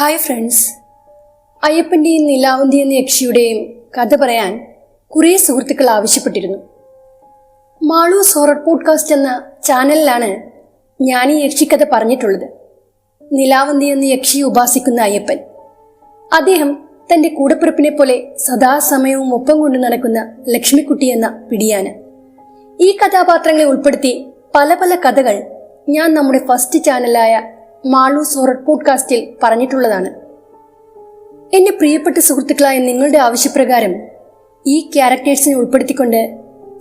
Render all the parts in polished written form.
Hi friends, അയ്യപ്പൻ്റെയും നിലാവന്തി എന്ന യക്ഷിയുടെയും കഥ പറയാൻ കുറേ സുഹൃത്തുക്കൾ ആവശ്യപ്പെട്ടിരുന്നു. മാളൂസ് ഹൊറർ പോഡ്കാസ്റ്റ് എന്ന ചാനലിലാണ് ഞാൻ ഈ യക്ഷിക്കഥ പറഞ്ഞിട്ടുള്ളത്. നിലാവന്തി എന്ന യക്ഷിയെ ഉപാസിക്കുന്ന അയ്യപ്പൻ, അദ്ദേഹം തൻ്റെ കൂടപ്പിറപ്പിനെ പോലെ സദാസമയവും ഒപ്പം കൊണ്ടു നടക്കുന്ന ലക്ഷ്മിക്കുട്ടി എന്ന പിടിയാന. ഈ കഥാപാത്രങ്ങളെ ഉൾപ്പെടുത്തി പല പല കഥകൾ ഞാൻ നമ്മുടെ ഫസ്റ്റ് ചാനലായ മാളൂസ് ഹൊറർ പോഡ്കാസ്റ്റിൽ പറഞ്ഞിട്ടുള്ളതാണ്. എന്റെ പ്രിയപ്പെട്ട സുഹൃത്തുക്കളായ നിങ്ങളുടെ ആവശ്യപ്രകാരം ഈ ക്യാരക്ടേഴ്സിനെ ഉൾപ്പെടുത്തിക്കൊണ്ട്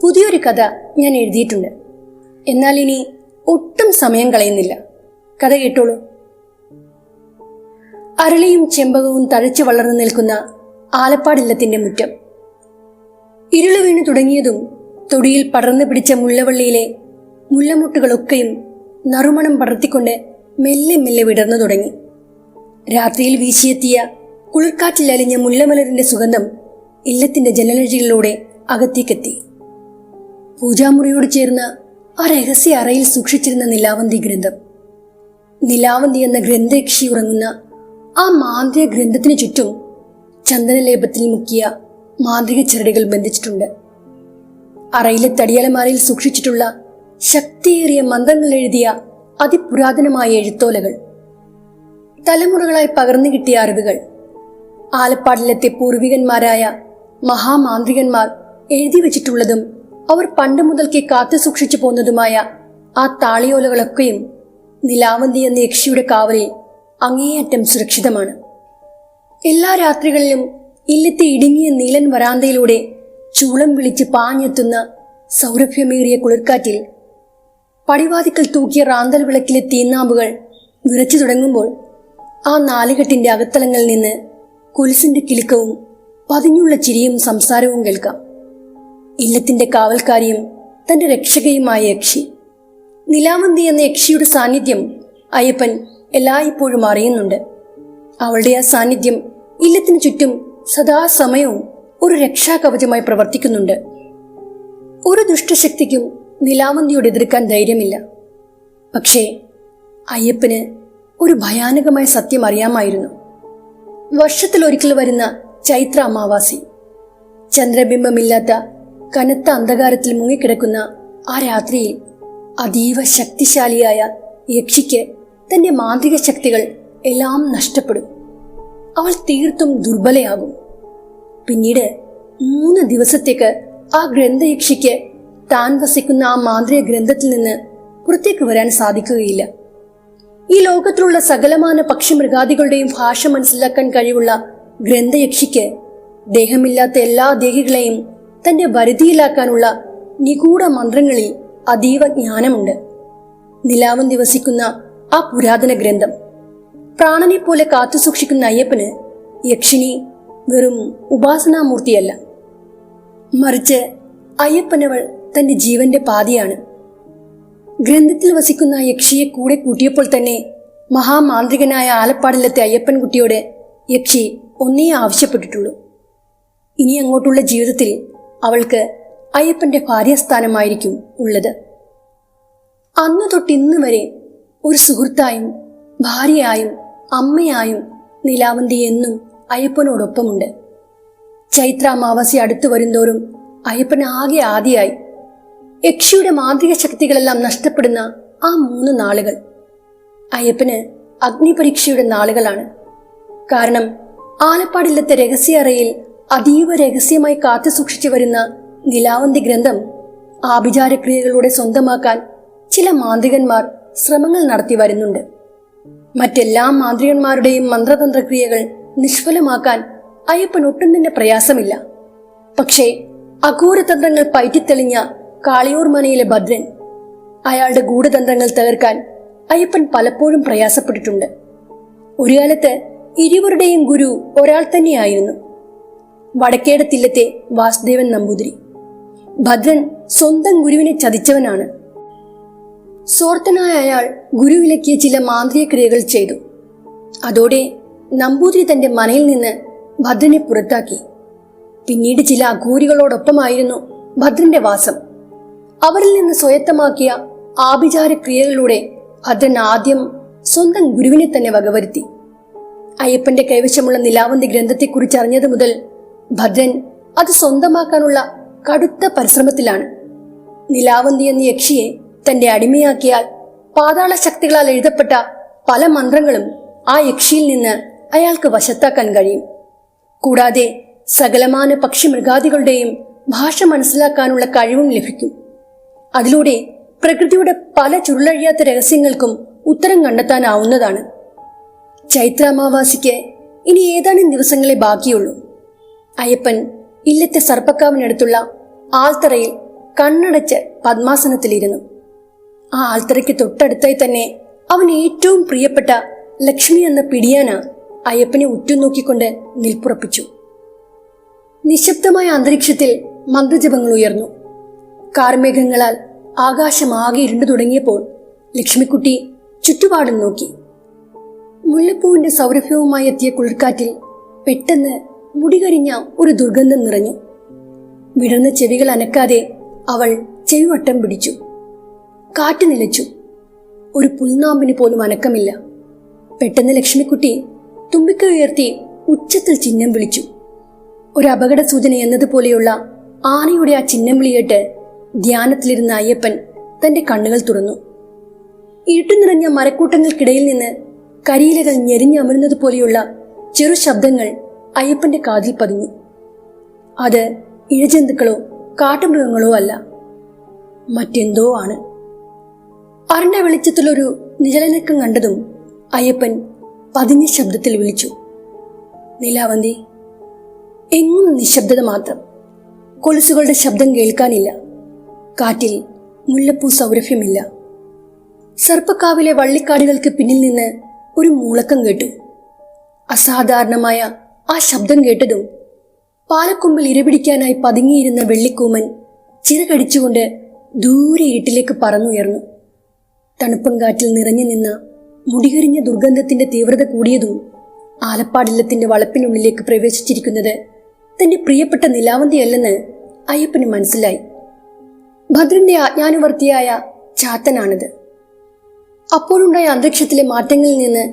പുതിയൊരു കഥ ഞാൻ എഴുതിയിട്ടുണ്ട്. എന്നാൽ ഇനി ഒട്ടും സമയം കളയുന്നില്ല, കഥ കേട്ടോളൂ. അരളിയും ചെമ്പകവും തഴച്ചു വളർന്നു നിൽക്കുന്ന ആലപ്പാടില്ലത്തിന്റെ മുറ്റം. ഇരുള് വീണു തുടങ്ങിയതും തൊടിയിൽ പടർന്നു പിടിച്ച മുല്ലവള്ളിയിലെ മുല്ലമുട്ടുകളൊക്കെയും നറുമണം പടർത്തിക്കൊണ്ട് മെല്ലെ മെല്ലെ വിടർന്നു തുടങ്ങി. രാത്രിയിൽ വീശിയെത്തിയ കുളിർക്കാറ്റിൽ അലിഞ്ഞ മുല്ലമലരിന്റെ സുഗന്ധം ഇല്ലത്തിന്റെ ജനലഴികളിലൂടെ അകത്തേക്കെത്തി. പൂജാമുറിയോട് ചേർന്ന ആ രഹസ്യ അറയിൽ സൂക്ഷിച്ചിരുന്ന നിലാവന്തി ഗ്രന്ഥം. നിലാവന്തി എന്ന ഗ്രന്ഥയക്ഷി ഉറങ്ങുന്ന ആ മാന്ത്രിക ഗ്രന്ഥത്തിനു ചുറ്റും ചന്ദനലേപത്തിൽ മുക്കിയ മാന്ത്രിക ചരടുകൾ ബന്ധിച്ചിട്ടുണ്ട്. അറയിലെ തടിയലമാരയിൽ സൂക്ഷിച്ചിട്ടുള്ള ശക്തിയേറിയ മന്ത്രങ്ങൾ എഴുതിയ അതിപുരാതനമായ എഴുത്തോലകൾ, തലമുറകളായി പകർന്നു കിട്ടിയ അറിവുകൾ, ആലപ്പാടിലത്തെ പൂർവികന്മാരായ മഹാമാന്ത്രികന്മാർ എഴുതി വച്ചിട്ടുള്ളതും അവർ പണ്ട് മുതൽക്കേ കാത്തു സൂക്ഷിച്ചു പോന്നതുമായ ആ താളിയോലകളൊക്കെയും നിലാവന്തി എന്ന യക്ഷിയുടെ കാവലിൽ അങ്ങേയറ്റം സുരക്ഷിതമാണ്. എല്ലാ രാത്രികളിലും ഇല്ലത്തെ ഇടുങ്ങിയ നീലൻ വരാന്തയിലൂടെ ചൂളം വിളിച്ച് പാഞ്ഞെത്തുന്ന സൗരഭ്യമേറിയ കുളിർക്കാറ്റിൽ പടിവാതിക്കൽ തൂക്കിയ റാന്തൽ വിളക്കിലെ തീനാമ്പുകൾ വിറച്ചു തുടങ്ങുമ്പോൾ ആ നാലുകെട്ടിന്റെ അകത്തളങ്ങളിൽ നിന്ന് കൊലുസിന്റെ കിലുക്കവും പതിഞ്ഞുള്ള ചിരിയും സംസാരവും കേൾക്കാം. ഇല്ലത്തിന്റെ കാവൽക്കാരിയും തന്റെ രക്ഷകയുമായ യക്ഷി നിലാവന്തി എന്ന യക്ഷിയുടെ സാന്നിധ്യം അയ്യപ്പൻ എല്ലായ്പ്പോഴും അറിയുന്നുണ്ട്. അവളുടെ ആ സാന്നിധ്യം ഇല്ലത്തിനു ചുറ്റും സദാസമയവും ഒരു രക്ഷാകവചമായി പ്രവർത്തിക്കുന്നുണ്ട്. ഒരു ദുഷ്ടശക്തിക്കും നിലാവന്തിയോട് എതിർക്കാൻ ധൈര്യമില്ല. പക്ഷേ അയ്യപ്പന് ഒരു ഭയാനകമായ സത്യം അറിയാമായിരുന്നു. വർഷത്തിലൊരിക്കൽ വരുന്ന ചൈത്ര അമാവാസി, ചന്ദ്രബിംബമില്ലാത്ത കനത്ത അന്ധകാരത്തിൽ മുങ്ങിക്കിടക്കുന്ന ആ രാത്രിയിൽ അതീവ ശക്തിശാലിയായ യക്ഷിക്ക് തന്റെ മാന്ത്രിക ശക്തികൾ എല്ലാം നഷ്ടപ്പെടും. അവൾ തീർത്തും ദുർബലയാകും. പിന്നീട് 3 ദിവസത്തേക്ക് ആ ഗ്രന്ഥയക്ഷിക്ക് താൻ വസിക്കുന്ന ആ മാന്ത്രിക ഗ്രന്ഥത്തിൽ നിന്ന് പുറത്തേക്ക് വരാൻ സാധിക്കുകയില്ല. ഈ ലോകത്തിലുള്ള സകലമാന പക്ഷിമൃഗാദികളുടെയും ഭാഷ മനസ്സിലാക്കാൻ കഴിവുള്ള ഗ്രന്ഥയക്ഷിക്ക് ദേഹമില്ലാത്ത എല്ലാ ദേഹികളെയും തന്റെ വരുതിയിലാക്കാനുള്ള നിഗൂഢ മന്ത്രങ്ങളിൽ അതീവ ജ്ഞാനമുണ്ട്. നിലാവന്തി വസിക്കുന്ന ആ പുരാതന ഗ്രന്ഥം പ്രാണനെ പോലെ കാത്തുസൂക്ഷിക്കുന്ന അയ്യപ്പന് യക്ഷിനി വെറും ഉപാസനാമൂർത്തിയല്ല, മറിച്ച് അയ്യപ്പനവൾ തന്റെ ജീവന്റെ പാതിയാണ്. ഗ്രന്ഥത്തിൽ വസിക്കുന്ന യക്ഷിയെ കൂടെ കൂട്ടിയപ്പോൾ തന്നെ മഹാമാന്ത്രികനായ ആലപ്പാടിലത്തെ അയ്യപ്പൻകുട്ടിയോട് യക്ഷി ഒന്നേ ആവശ്യപ്പെട്ടിട്ടുള്ളൂ. ഇനി അങ്ങോട്ടുള്ള ജീവിതത്തിൽ അവൾക്ക് അയ്യപ്പന്റെ ഭാര്യാസ്ഥാനമായിരിക്കും ഉള്ളത്. അന്നു തൊട്ട് ഇന്ന് വരെ ഒരു സുഹൃത്തായും ഭാര്യയായും അമ്മയായും നിലാവന്തി എന്നും അയ്യപ്പനോടൊപ്പമുണ്ട്. ചൈത്ര അമാവാസി അടുത്തു വരുന്തോറും അയ്യപ്പൻ ആകെ ആദിയായി. യക്ഷിയുടെ മാന്ത്രിക ശക്തികളെല്ലാം നഷ്ടപ്പെടുന്ന ആ 3 നാളുകൾ അയ്യപ്പന് അഗ്നിപരീക്ഷയുടെ നാളുകളാണ്. കാരണം ആലപ്പാടില്ലത്തെ രഹസ്യ അറയിൽ അതീവ രഹസ്യമായി കാത്തു സൂക്ഷിച്ചു വരുന്ന നിലാവന്തി ഗ്രന്ഥം ആഭിചാരക്രിയകളുടെ സ്വന്തമാക്കാൻ ചില മാന്ത്രികന്മാർ ശ്രമങ്ങൾ നടത്തി വരുന്നുണ്ട്. മറ്റെല്ലാ മാന്ത്രികന്മാരുടെയും മന്ത്രതന്ത്രക്രിയകൾ നിഷ്ഫലമാക്കാൻ അയ്യപ്പൻ ഒട്ടും തന്നെ പ്രയാസമില്ല. പക്ഷേ അഘോരതന്ത്രങ്ങൾ പയറ്റിത്തെളിഞ്ഞ കാളിയൂർ മനയിലെ ഭദ്രൻ, അയാളുടെ ഗൂഢതന്ത്രങ്ങൾ തകർക്കാൻ അയ്യപ്പൻ പലപ്പോഴും പ്രയാസപ്പെട്ടിട്ടുണ്ട്. ഒരു കാലത്ത് ഇരുവരുടെയും ഗുരു ഒരാൾ തന്നെയായിരുന്നു, വടക്കേടത്തില്ലത്തെ വാസുദേവൻ നമ്പൂതിരി. ഭദ്രൻ സ്വന്തം ഗുരുവിനെ ചതിച്ചവനാണ്. സ്വാർത്ഥനായ അയാൾ ഗുരു വിലക്കിയ ചില മാന്ത്രിക ക്രിയകൾ ചെയ്തു. അതോടെ നമ്പൂതിരി തന്റെ മനയിൽ നിന്ന് ഭദ്രനെ പുറത്താക്കി. പിന്നീട് ചില അഘോരികളോടൊപ്പമായിരുന്നു ഭദ്രന്റെ വാസം. അവരിൽ നിന്ന് സ്വയത്തമാക്കിയ ആഭിചാര ക്രിയകളിലൂടെ ഭദ്രൻ ആദ്യം സ്വന്തം ഗുരുവിനെ തന്നെ വകവരുത്തി. അയ്യപ്പന്റെ കൈവശമുള്ള നിലാവന്തി ഗ്രന്ഥത്തെക്കുറിച്ച് അറിഞ്ഞതു മുതൽ ഭദ്രൻ അത് സ്വന്തമാക്കാനുള്ള കടുത്ത പരിശ്രമത്തിലാണ്. നിലാവന്തി എന്ന യക്ഷിയെ തന്റെ അടിമയാക്കിയാൽ പാതാള ശക്തികളാൽ എഴുതപ്പെട്ട പല മന്ത്രങ്ങളും ആ യക്ഷിയിൽ നിന്ന് അയാൾക്ക് വശത്താക്കാൻ കഴിയും. കൂടാതെ സകലമാന പക്ഷി മൃഗാദികളുടെയും ഭാഷ മനസ്സിലാക്കാനുള്ള കഴിവും ലഭിക്കും. അതിലൂടെ പ്രകൃതിയുടെ പല ചുരുളഴിയാത്ത രഹസ്യങ്ങൾക്കും ഉത്തരം കണ്ടെത്താനാവുന്നതാണ്. ചൈത്രാമാവാസിക്ക് ഇനി ഏതാനും ദിവസങ്ങളെ ബാക്കിയുള്ളൂ. അയ്യപ്പൻ ഇല്ലത്തെ സർപ്പക്കാവിനടുത്തുള്ള ആൽത്തറയിൽ കണ്ണടച്ച് പദ്മാസനത്തിലിരുന്നു. ആ ആൽത്തറയ്ക്ക് തൊട്ടടുത്തായി തന്നെ അവൻ ഏറ്റവും പ്രിയപ്പെട്ട ലക്ഷ്മി എന്ന പിടിയാന അയ്യപ്പനെ ഉറ്റുനോക്കിക്കൊണ്ട് നിൽപ്പുറപ്പിച്ചു. നിശബ്ദമായ അന്തരീക്ഷത്തിൽ മന്ത്രജപങ്ങൾ ഉയർന്നു. കാർമേഘങ്ങളാൽ ആകാശമാകെ ഇരുണ്ടു തുടങ്ങിയപ്പോൾ ലക്ഷ്മിക്കുട്ടി ചുറ്റുപാടും നോക്കി. മുല്ലപ്പൂവിന്റെ സൗരഭ്യവുമായി എത്തിയ കുളിർക്കാറ്റിൽ പെട്ടെന്ന് മുടികരിഞ്ഞ ഒരു ദുർഗന്ധം നിറഞ്ഞു. വിടർന്ന ചെവികൾ അനക്കാതെ അവൾ ചെവിവട്ടം പിടിച്ചു. കാറ്റ് നിലച്ചു. ഒരു പുൽനാമ്പിന് പോലും അനക്കമില്ല. പെട്ടെന്ന് ലക്ഷ്മിക്കുട്ടി തുമ്പിക്കൈ ഉയർത്തി ഉച്ചത്തിൽ ചിഹ്നം വിളിച്ചു. ഒരു അപകട സൂചന എന്നതുപോലെയുള്ള ആനയുടെ ആ ചിഹ്നം വിളിയേട്ട് ധ്യാനത്തിലിരുന്ന അയ്യപ്പൻ തന്റെ കണ്ണുകൾ തുറന്നു. ഇരുട്ടു നിറഞ്ഞ മരക്കൂട്ടങ്ങൾക്കിടയിൽ നിന്ന് കരിയിലകൾ ഞെരിഞ്ഞമരുന്നത് പോലെയുള്ള ചെറു ശബ്ദങ്ങൾ അയ്യപ്പന്റെ കാതിൽ പതിഞ്ഞു. അത് ഇഴജന്തുക്കളോ കാട്ടുമൃഗങ്ങളോ അല്ല, മറ്റെന്തോ ആണ്. അരണ്ട വെളിച്ചത്തിലൊരു നിഴലനക്കം കണ്ടതും അയ്യപ്പൻ പതിഞ്ഞ ശബ്ദത്തിൽ വിളിച്ചു, നിലാവന്തി. എങ്ങും നിശബ്ദത മാത്രം. കൊലുസുകളുടെ ശബ്ദം കേൾക്കാനില്ല. കാറ്റിൽ മുല്ലപ്പൂ സൗരഭ്യമില്ല. സർപ്പക്കാവിലെ വള്ളിക്കാടുകൾക്ക് പിന്നിൽ നിന്ന് ഒരു മൂളക്കം കേട്ടു. അസാധാരണമായ ആ ശബ്ദം കേട്ടതും പാലക്കൊമ്പിൽ ഇരപിടിക്കാനായി പതുങ്ങിയിരുന്ന വെള്ളിക്കൂമൻ ചിറകടിച്ചുകൊണ്ട് ദൂരെ ഇരുട്ടിലേക്ക് പറന്നുയർന്നു. തണുപ്പൻ കാറ്റിൽ നിറഞ്ഞു നിന്ന മുടികരിഞ്ഞ ദുർഗന്ധത്തിന്റെ തീവ്രത കൂടിയതും ആലപ്പാടില്ലത്തിന്റെ വളപ്പിനുള്ളിലേക്ക് പ്രവേശിച്ചിരിക്കുന്നത് തന്റെ പ്രിയപ്പെട്ട നിലാവന്തിയല്ലെന്ന് അയ്യപ്പന് മനസ്സിലായി. ഭദ്രന്റെ ആജ്ഞാനുവർത്തിയായ ചാത്തനാണിത്. അപ്പോഴുണ്ടായ അന്തരീക്ഷത്തിലെ മാറ്റങ്ങളിൽ നിന്ന്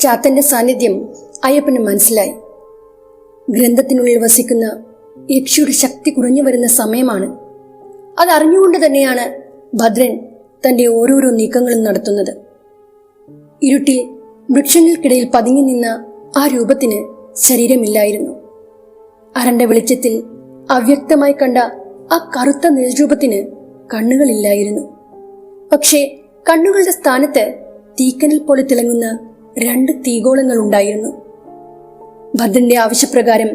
ചാത്തന്റെ സാന്നിധ്യം അയ്യപ്പന് മനസ്സിലായി. ഗ്രന്ഥത്തിനുള്ളിൽ വസിക്കുന്ന യക്ഷിയുടെ ശക്തി കുറഞ്ഞു വരുന്ന സമയമാണ്. അതറിഞ്ഞുകൊണ്ട് തന്നെയാണ് ഭദ്രൻ തന്റെ ഓരോരോ നീക്കങ്ങളും നടത്തുന്നത്. ഇരുട്ടിൽ വൃക്ഷങ്ങൾക്കിടയിൽ പതുങ്ങി നിന്ന ആ രൂപത്തിന് ശരീരമില്ലായിരുന്നു. അരണ്ട വെളിച്ചത്തിൽ അവ്യക്തമായി കണ്ട ആ കറുത്ത നിഴൽരൂപത്തിന് കണ്ണുകളില്ലായിരുന്നു. പക്ഷേ കണ്ണുകളുടെ സ്ഥാനത്ത് തീക്കനൽ പോലെ തിളങ്ങുന്ന 2 തീഗോളങ്ങൾ ഉണ്ടായിരുന്നു. ഭദ്രന്റെ ആവശ്യപ്രകാരം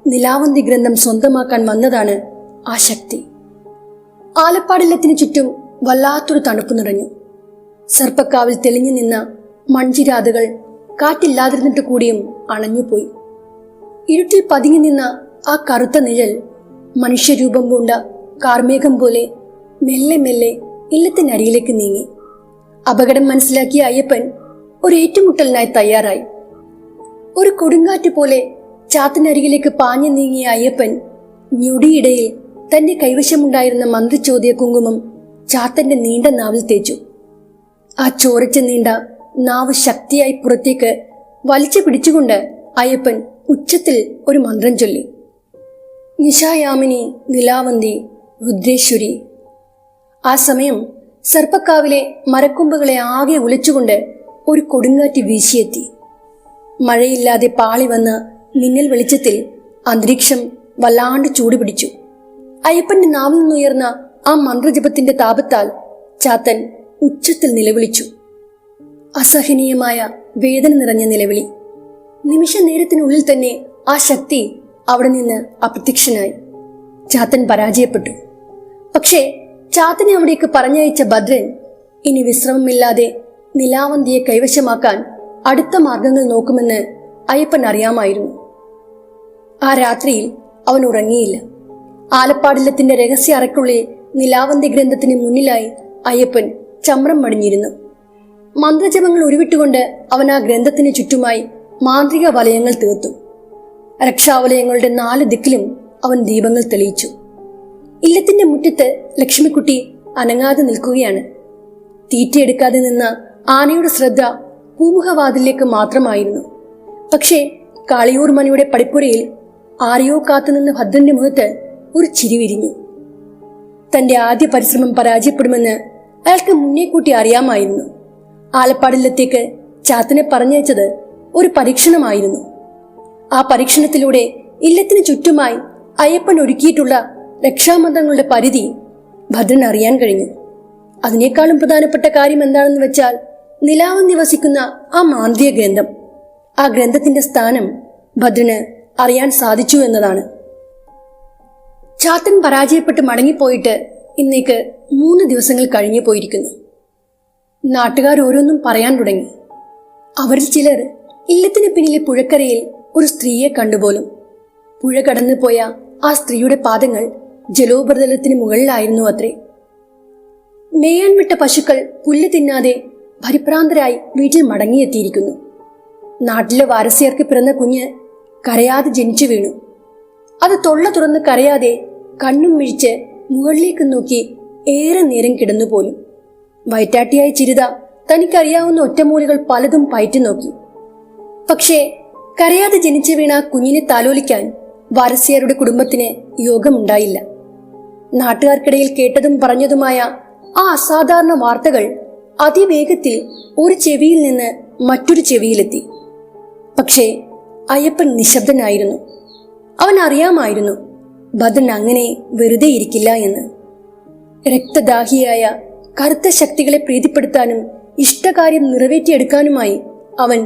നിലാവന്തി ഗ്രന്ഥം സ്വന്തമാക്കാൻ വന്നതാണ് ആ ശക്തി. ആലപ്പാടില്ലത്തിന് ചുറ്റും വല്ലാത്തൊരു തണുപ്പ് നിറഞ്ഞു. സർപ്പക്കാവിൽ തെളിഞ്ഞു നിന്ന മൺചിരാതുകൾ കാറ്റില്ലാതിരുന്നിട്ട് കൂടിയും അണഞ്ഞുപോയി. ഇരുട്ടിൽ പതുങ്ങി നിന്ന ആ കറുത്ത നിഴൽ മനുഷ്യരൂപം പൂണ്ട കാർമേഘം പോലെ മെല്ലെ മെല്ലെ ഇല്ലത്തിനരിയിലേക്ക് നീങ്ങി. അപകടം മനസ്സിലാക്കിയ അയ്യപ്പൻ ഒരു ഏറ്റുമുട്ടലിനായി തയ്യാറായി. ഒരു കൊടുങ്കാറ്റ് പോലെ ചാത്തിനരികിലേക്ക് പാഞ്ഞു നീങ്ങിയ അയ്യപ്പൻ ഞൊടിയിടയിൽ തന്റെ കൈവശമുണ്ടായിരുന്ന മന്ത്രിച്ചോദ്യ കുങ്കുമം ചാത്തന്റെ നീണ്ട നാവിൽ തേച്ചു. ആ ചോരച്ച നീണ്ട നാവ് ശക്തിയായി പുറത്തേക്ക് വലിച്ചു പിടിച്ചുകൊണ്ട് അയ്യപ്പൻ ഉച്ചത്തിൽ ഒരു മന്ത്രം ചൊല്ലി. നിശായാമിനി നിലാവന്തി രുദ്രേശ്വരി. ആ സമയം സർപ്പക്കാവിലെ മരക്കൊമ്പുകളെ ആകെ ഉലച്ചുകൊണ്ട് ഒരു കൊടുങ്കാറ്റ് വീശിയെത്തി. മഴയില്ലാതെ പാളി വന്ന മിന്നൽ വെളിച്ചത്തിൽ അന്തരീക്ഷം വല്ലാണ്ട് ചൂടുപിടിച്ചു. അയ്യപ്പന്റെ നാവിൽ നിന്നുയർന്ന ആ മന്ത്രജപത്തിന്റെ താപത്താൽ ചാത്തൻ ഉച്ചത്തിൽ നിലവിളിച്ചു. അസഹനീയമായ വേദന നിറഞ്ഞ നിലവിളി. നിമിഷ നേരത്തിനുള്ളിൽ തന്നെ ആ ശക്തി അവിടെ നിന്ന് അപ്രത്യക്ഷനായി. ചാത്തൻ പരാജയപ്പെട്ടു. പക്ഷേ ചാത്തനെ അവിടേക്ക് പറഞ്ഞയച്ച ഭദ്രൻ ഇനി വിശ്രമമില്ലാതെ നിലാവന്തിയെ കൈവശമാക്കാൻ അടുത്ത മാർഗങ്ങൾ നോക്കുമെന്ന് അയ്യപ്പൻ അറിയാമായിരുന്നു. ആ രാത്രിയിൽ അവൻ ഉറങ്ങിയില്ല. ആലപ്പാടില്ലത്തിന്റെ രഹസ്യ അറയ്ക്കുള്ളിൽ നിലാവന്തി ഗ്രന്ഥത്തിന് മുന്നിലായി അയ്യപ്പൻ ചമ്രം മടിഞ്ഞിരുന്നു. മന്ത്രജപങ്ങൾ ഉരുവിട്ടുകൊണ്ട് അവൻ ആ ഗ്രന്ഥത്തിന് ചുറ്റുമായി മാന്ത്രിക വലയങ്ങൾ തീർത്തു. രക്ഷാവലയങ്ങളുടെ 4 ദിക്കിലും അവൻ ദീപങ്ങൾ തെളിയിച്ചു. ഇല്ലത്തിന്റെ മുറ്റത്ത് ലക്ഷ്മിക്കുട്ടി അനങ്ങാതെ നിൽക്കുകയാണ്. തീറ്റയെടുക്കാതെ നിന്ന ആനയുടെ ശ്രദ്ധ പൂമുഖവാതിലേക്ക് മാത്രമായിരുന്നു. പക്ഷേ കാളിയൂർ മനയുടെ പടിപ്പുരയിൽ ആരെയോ കാത്തുനിന്ന് ഭദ്രന്റെ മുഖത്ത് ഒരു ചിരി വിരിഞ്ഞു. തന്റെ ആദ്യ പരിശ്രമം പരാജയപ്പെടുമെന്ന് അയാൾക്ക് മുന്നേ കൂട്ടി അറിയാമായിരുന്നു. ആലപ്പാടിലത്തേക്ക് ചാത്തനെ പറഞ്ഞയച്ചത് ഒരു പരീക്ഷണമായിരുന്നു. ആ പരീക്ഷണത്തിലൂടെ ഇല്ലത്തിന് ചുറ്റുമായി അയ്യപ്പൻ ഒരുക്കിയിട്ടുള്ള രക്ഷാമന്ത്രങ്ങളുടെ പരിധി ഭദ്രൻ അറിയാൻ കഴിഞ്ഞു. അതിനേക്കാളും പ്രധാനപ്പെട്ട കാര്യം എന്താണെന്ന് വെച്ചാൽ നിലാവ് നിവസിക്കുന്ന ആ മാന്ത്രിക ഗ്രന്ഥം, ആ ഗ്രന്ഥത്തിന്റെ സ്ഥാനം ഭദ്രന് അറിയാൻ സാധിച്ചു എന്നതാണ്. ചാത്തൻ പരാജയപ്പെട്ട് മടങ്ങിപ്പോയിട്ട് ഇന്നേക്ക് 3 ദിവസങ്ങൾ കഴിഞ്ഞു പോയിരിക്കുന്നു. നാട്ടുകാർ ഓരോന്നും പറയാൻ തുടങ്ങി. അവരിൽ ചിലർ ഇല്ലത്തിന് പിന്നിലെ പുഴക്കരയിൽ ഒരു സ്ത്രീയെ കണ്ടുപോലും. പുഴ കടന്നു പോയ ആ സ്ത്രീയുടെ പാദങ്ങൾ ജലോപരിതലത്തിന് മുകളിലായിരുന്നു അത്രേ. മേയാൻ വിട്ട പശുക്കൾ പുല്ല് തിന്നാതെ പരിഭ്രാന്തരായി വീട്ടിൽ മടങ്ങിയെത്തിയിരിക്കുന്നു. നാട്ടിലെ വാരസ്യർക്ക് പിറന്ന കുഞ്ഞ് കരയാതെ ജനിച്ചു വീണു. അത് തൊള്ള തുറന്ന് കരയാതെ കണ്ണും മിഴിച്ച് മുകളിലേക്ക് നോക്കി ഏറെ നേരം കിടന്നുപോലും. വയറ്റാട്ടിയായ ചിരിത തനിക്കറിയാവുന്ന ഒറ്റമൂലികൾ പലതും പയറ്റി നോക്കി. പക്ഷേ കരയാതെ ജനിച്ചു വീണ കുഞ്ഞിനെ താലോലിക്കാൻ വാരസ്യരുടെ കുടുംബത്തിന് യോഗമുണ്ടായില്ല. നാട്ടുകാർക്കിടയിൽ കേട്ടതും പറഞ്ഞതുമായ ആ അസാധാരണ വാർത്തകൾ അതിവേഗത്തിൽ ഒരു ചെവിയിൽ നിന്ന് മറ്റൊരു ചെവിയിലെത്തി. പക്ഷേ അയ്യപ്പൻ നിശബ്ദനായിരുന്നു. അവൻ അറിയാമായിരുന്നു ഭദ്രൻ അങ്ങനെ വെറുതെ ഇരിക്കില്ല എന്ന്. രക്തദാഹിയായ കറുത്ത ശക്തികളെ പ്രീതിപ്പെടുത്താനും ഇഷ്ടകാര്യം നിറവേറ്റിയെടുക്കാനുമായി അവൻ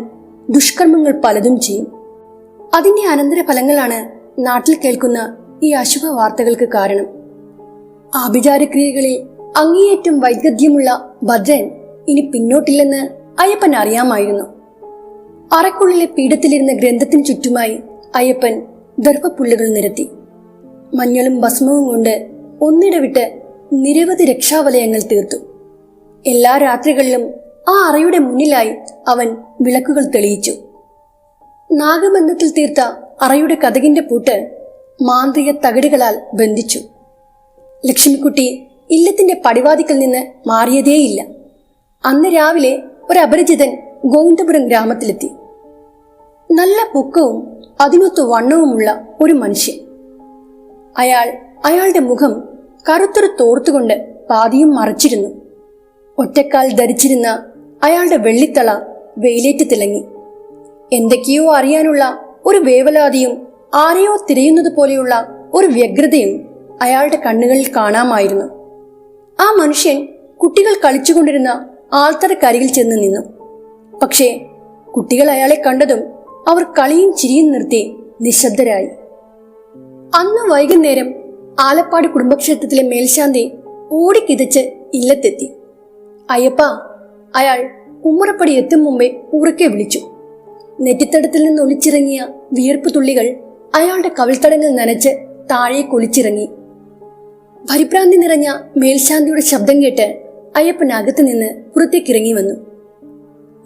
ദുഷ്കർമ്മങ്ങൾ പലതും ചെയ്യും. അതിന്റെ അനന്തരഫലങ്ങളാണ് നാട്ടിൽ കേൾക്കുന്ന ഈ അശുഭ വാർത്തകൾക്ക് കാരണം. ആഭിചാരക്രിയകളിൽ അങ്ങേയറ്റം വൈദഗ്ധ്യമുള്ള ഭദ്രൻ ഇനി പിന്നോട്ടില്ലെന്ന് അയ്യപ്പൻ അറിയാമായിരുന്നു. അറക്കുള്ളിലെ പീഠത്തിലിരുന്ന ഗ്രന്ഥത്തിന് ചുറ്റുമായി അയ്യപ്പൻ ദർഭപ്പുല്ലുകൾ നിരത്തി. മഞ്ഞളും ഭസ്മവും കൊണ്ട് ഒന്നിടവിട്ട് നിരവധി രക്ഷാവലയങ്ങൾ തീർത്തു. എല്ലാ രാത്രികളിലും ആ അറയുടെ മുന്നിലായി അവൻ വിളക്കുകൾ തെളിയിച്ചു. നാഗബന്ധത്തിൽ തീർത്ത അറയുടെ കതകിന്റെ പൂട്ട് മാന്ത്രിക തകിടുകളാൽ ബന്ധിച്ചു. ലക്ഷ്മിക്കുട്ടി ഇല്ലത്തിന്റെ പടിവാതിക്കൽ നിന്ന് മാറിയതേയില്ല. അന്ന് രാവിലെ ഒരു അപരിചിതൻ ഗോവിന്ദപുരം ഗ്രാമത്തിലെത്തി. നല്ല പൊക്കവും അതിനൊത്തു വണ്ണവുമുള്ള ഒരു മനുഷ്യൻ. അയാളുടെ മുഖം കറുത്തൊരു തോർത്തുകൊണ്ട് പാതിയും മറച്ചിരുന്നു. ഒറ്റക്കാൽ ധരിച്ചിരുന്ന അയാളുടെ വെള്ളിത്തള വെയിലേറ്റ് തിളങ്ങി. എന്തൊക്കെയോ അറിയാനുള്ള ഒരു വേവലാതിയും ആരെയോ തിരയുന്നത് പോലെയുള്ള ഒരു വ്യഗ്രതയും അയാളുടെ കണ്ണുകളിൽ കാണാമായിരുന്നു. ആ മനുഷ്യൻ കുട്ടികൾ കളിച്ചുകൊണ്ടിരുന്ന ആൾത്തറക്കരികിൽ ചെന്ന് നിന്നു. പക്ഷേ കുട്ടികൾ അയാളെ കണ്ടതും അവർ കളിയും ചിരിയും നിർത്തി നിശബ്ദരായി. അന്ന് വൈകുന്നേരം ആലപ്പാട് കുടുംബക്ഷേത്രത്തിലെ മേൽശാന്തി ഓടിക്കിതച്ച് ഇല്ലത്തെത്തി. അയ്യപ്പ, അയാൾ ഉമ്മറപ്പടി എത്തും മുമ്പേ ഉറക്കെ വിളിച്ചു. നെറ്റിത്തടത്തിൽ നിന്ന് ഒലിച്ചിറങ്ങിയ വിയർപ്പ് തുള്ളികൾ അയാളുടെ കവിൾത്തടങ്ങൾ നനച്ച് താഴെ കൊളിച്ചിറങ്ങി. പരിഭ്രാന്തി നിറഞ്ഞ മേൽശാന്തിയുടെ ശബ്ദം കേട്ട് അയ്യപ്പൻ അകത്ത് നിന്ന് പുറത്തേക്കിറങ്ങി വന്നു.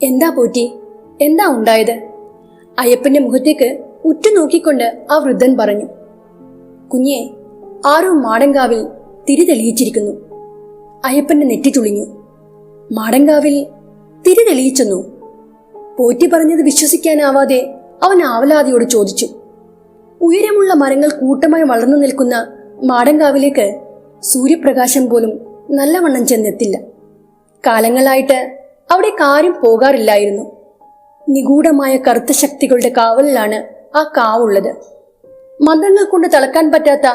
എന്താ പോറ്റി, എന്താ ഉണ്ടായത്? അയ്യപ്പന്റെ മുഖത്തേക്ക് ഉറ്റുനോക്കിക്കൊണ്ട് ആ വൃദ്ധൻ പറഞ്ഞു. കുഞ്ഞെ, ആരോ മാടങ്കാവിൽ തിരി തെളിയിച്ചിരിക്കുന്നു. അയ്യപ്പന്റെ നെറ്റി ചുളിഞ്ഞു. മാടങ്കാവിൽ തിരി തെളിയിച്ചെന്നു? പോറ്റി പറഞ്ഞത് വിശ്വസിക്കാനാവാതെ അവൻ ആവലാതിയോട് ചോദിച്ചു. ഉയരമുള്ള മരങ്ങൾ കൂട്ടമായി വളർന്നു നിൽക്കുന്ന മാടങ്കാവിലേക്ക് സൂര്യപ്രകാശം പോലും നല്ലവണ്ണം ചെന്നെത്തില്ല. കാലങ്ങളായിട്ട് അവിടെ ആരും പോകാറില്ലായിരുന്നു. നിഗൂഢമായ കറുത്ത ശക്തികളുടെ കാവലിലാണ് ആ കാവുള്ളത്. മന്ത്രങ്ങൾ കൊണ്ട് തളക്കാൻ പറ്റാത്ത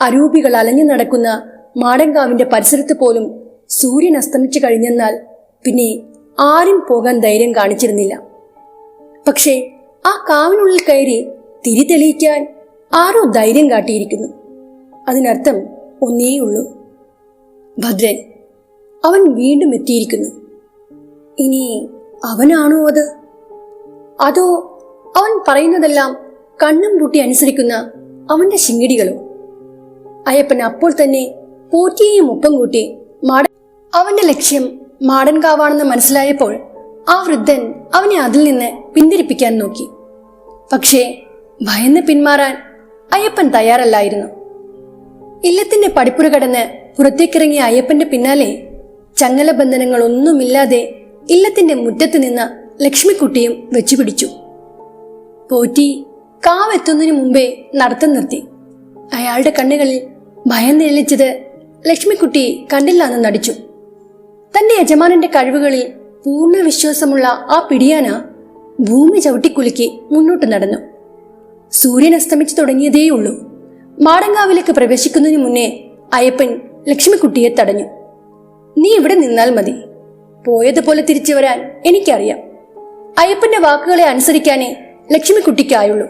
അരൂപികൾ അലഞ്ഞു നടക്കുന്ന മാടങ്കാവിന്റെ പരിസരത്ത് പോലും സൂര്യൻ അസ്തമിച്ചു കഴിഞ്ഞെന്നാൽ പിന്നെ ആരും പോകാൻ ധൈര്യം കാണിച്ചിരുന്നില്ല. പക്ഷേ ആ കാവിനുള്ളിൽ കയറി തിരി തെളിയിക്കാൻ ആരോ ധൈര്യം കാട്ടിയിരിക്കുന്നു. അതിനർത്ഥം ഒന്നേയുള്ളൂ, ഭദ്രൻ. അവൻ വീണ്ടും എത്തിയിരിക്കുന്നു. ഇനി അവനാണോ അത്? അതോ അവൻ പറയുന്നതെല്ലാം കണ്ണും പൂട്ടി അനുസരിക്കുന്ന അവന്റെ ശിങ്കിടികളോ? അയ്യപ്പൻ അപ്പോൾ തന്നെ പോറ്റിയെയും ഒപ്പം കൂട്ടി അവന്റെ ലക്ഷ്യം മാടൻകാവാണെന്ന് മനസ്സിലായപ്പോൾ ആ വൃദ്ധൻ അവനെ അതിൽ നിന്ന് പിന്തിരിപ്പിക്കാൻ നോക്കി. പക്ഷേ ഭയന്ന് പിന്മാറാൻ അയ്യപ്പൻ തയ്യാറല്ലായിരുന്നു. ഇല്ലത്തിന്റെ പടിപ്പുര കടന്ന് പുറത്തേക്കിറങ്ങിയ അയ്യപ്പന്റെ പിന്നാലെ ചങ്ങലബന്ധനങ്ങളൊന്നുമില്ലാതെ ഇല്ലത്തിന്റെ മുറ്റത്ത് നിന്ന ലക്ഷ്മിക്കുട്ടിയും വെച്ചുപിടിച്ചു. പോറ്റി കാവെത്തുന്നതിന് മുമ്പേ നടത്തം നിർത്തി. അയാളുടെ കണ്ണുകളിൽ ഭയം നിഴലിച്ചത് ലക്ഷ്മിക്കുട്ടി കണ്ടില്ലാന്ന് നടിച്ചു. തന്റെ യജമാനന്റെ കഴിവുകളിൽ പൂർണ്ണ വിശ്വാസമുള്ള ആ പിടിയാന ഭൂമി ചവിട്ടിക്കുലുക്കി മുന്നോട്ട് നടന്നു. സൂര്യൻ അസ്തമിച്ചു തുടങ്ങിയതേയുള്ളൂ. മാടങ്കാവിലേക്ക് പ്രവേശിക്കുന്നതിന് മുന്നേ അയ്യപ്പൻ ലക്ഷ്മിക്കുട്ടിയെ തടഞ്ഞു. നീ ഇവിടെ നിന്നാൽ മതി, പോയതുപോലെ തിരിച്ചു വരാൻ എനിക്കറിയാം. അയ്യപ്പന്റെ വാക്കുകളെ അനുസരിക്കാനേ ലക്ഷ്മിക്കുട്ടിക്കായുള്ളൂ.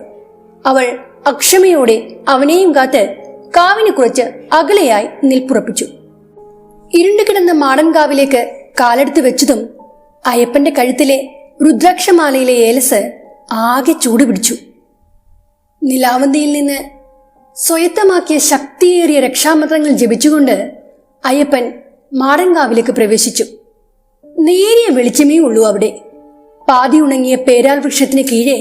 അവൾ അക്ഷമയോടെ അവനെയും കാത്ത് കാവിന് കുറച്ച് അകലെയായി നിൽപ്പുറപ്പിച്ചു. ഇരുണ്ടുകിടന്ന മാടൻകാവിലേക്ക് കാലെടുത്ത് വെച്ചതും അയ്യപ്പന്റെ കഴുത്തിലെ രുദ്രാക്ഷമാലയിലെ ഏലസ് ആകെ ചൂടുപിടിച്ചു. നിലാവന്തിയിൽ നിന്ന് സ്വയത്തമാക്കിയ ശക്തിയേറിയ രക്ഷാമന്ത്രങ്ങൾ ജപിച്ചുകൊണ്ട് അയ്യപ്പൻ മാടൻകാവിലേക്ക് പ്രവേശിച്ചു. നേരിയ വെളിച്ചമേ ഉള്ളൂ അവിടെ. പാതി ഉണങ്ങിയ പേരാൽ വൃക്ഷത്തിന് കീഴെ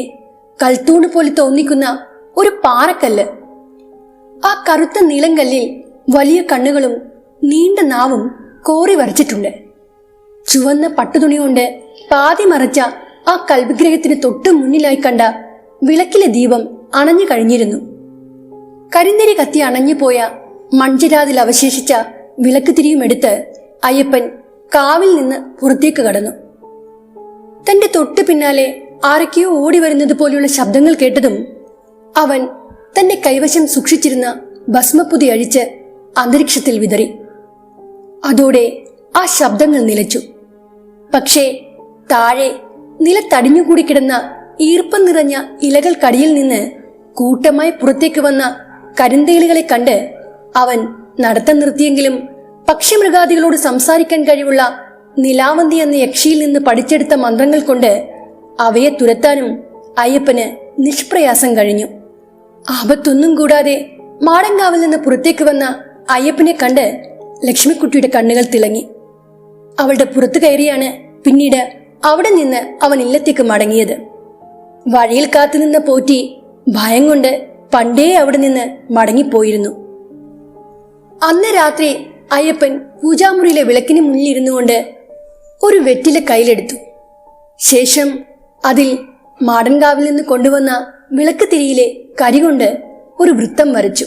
കൽത്തൂണ് പോലെ തോന്നിക്കുന്ന ഒരു പാറക്കല്ല്. ആ കറുത്ത നീളങ്കല്ലിൽ വലിയ കണ്ണുകളും നീണ്ട നാവും കോറി വരച്ചിട്ടുണ്ട്. ചുവന്ന പട്ടുതുണി കൊണ്ട് പാതി മറച്ച ആ കൽവിഗ്രഹത്തിന് തൊട്ടു മുന്നിലായി കണ്ട വിളക്കിലെ ദീപം അണഞ്ഞു കഴിഞ്ഞിരുന്നു. കരിന്തിരി കത്തി അണഞ്ഞു പോയ മൺചിരാതിൽ അവശേഷിച്ച വിളക്ക് തിരിയുമെടുത്ത് അയ്യപ്പൻ കാവിൽ നിന്ന് പുറത്തേക്ക് കടന്നു. തന്റെ തൊട്ടു പിന്നാലെ ആരൊക്കെയോ ഓടി വരുന്നത് പോലെയുള്ള ശബ്ദങ്ങൾ കേട്ടതും അവൻ തന്റെ കൈവശം സൂക്ഷിച്ചിരുന്ന ഭസ്മപ്പുതി അഴിച്ച് അന്തരീക്ഷത്തിൽ വിതറി. അതോടെ ആ ശബ്ദങ്ങൾ നിലച്ചു. പക്ഷേ താഴെ നിലത്തടിഞ്ഞുകൂടി കിടന്ന ഈർപ്പം നിറഞ്ഞ ഇലകൾക്കടിയിൽ നിന്ന് കൂട്ടമായി പുറത്തേക്ക് വന്ന കരിന്തേലുകളെ കണ്ട് അവൻ നടത്തം നിർത്തിയെങ്കിലും പക്ഷിമൃഗാദികളോട് സംസാരിക്കാൻ കഴിവുള്ള നിലാവന്തി എന്ന യക്ഷിയിൽ നിന്ന് പഠിച്ചെടുത്ത മന്ത്രങ്ങൾ കൊണ്ട് അവയെ തുരത്താനും അയ്യപ്പന് നിഷ്പ്രയാസം കഴിഞ്ഞു. ആപത്തൊന്നും കൂടാതെ മാടങ്കാവിൽ നിന്ന് പുറത്തേക്ക് വന്ന അയ്യപ്പനെ കണ്ട് ലക്ഷ്മിക്കുട്ടിയുടെ കണ്ണുകൾ തിളങ്ങി. അവളുടെ പുറത്തു കയറിയാണ് പിന്നീട് അവിടെ നിന്ന് അവൻ ഇല്ലത്തേക്ക് മടങ്ങിയത്. വഴിയിൽ കാത്തുനിന്ന പോറ്റി ഭയം കൊണ്ട് പണ്ടേ അവിടെ നിന്ന് മടങ്ങിപ്പോയിരുന്നു. അന്ന് രാത്രി അയ്യപ്പൻ പൂജാമുറിയിലെ വിളക്കിന് മുന്നിലിരുന്നു കൊണ്ട് ഒരു വെറ്റില കയ്യിലെടുത്തു. ശേഷം അതിൽ മാടൻകാവിൽ നിന്ന് കൊണ്ടുവന്ന വിളക്ക് തിരിയിലെ കരികൊണ്ട് ഒരു വൃത്തം വരച്ചു.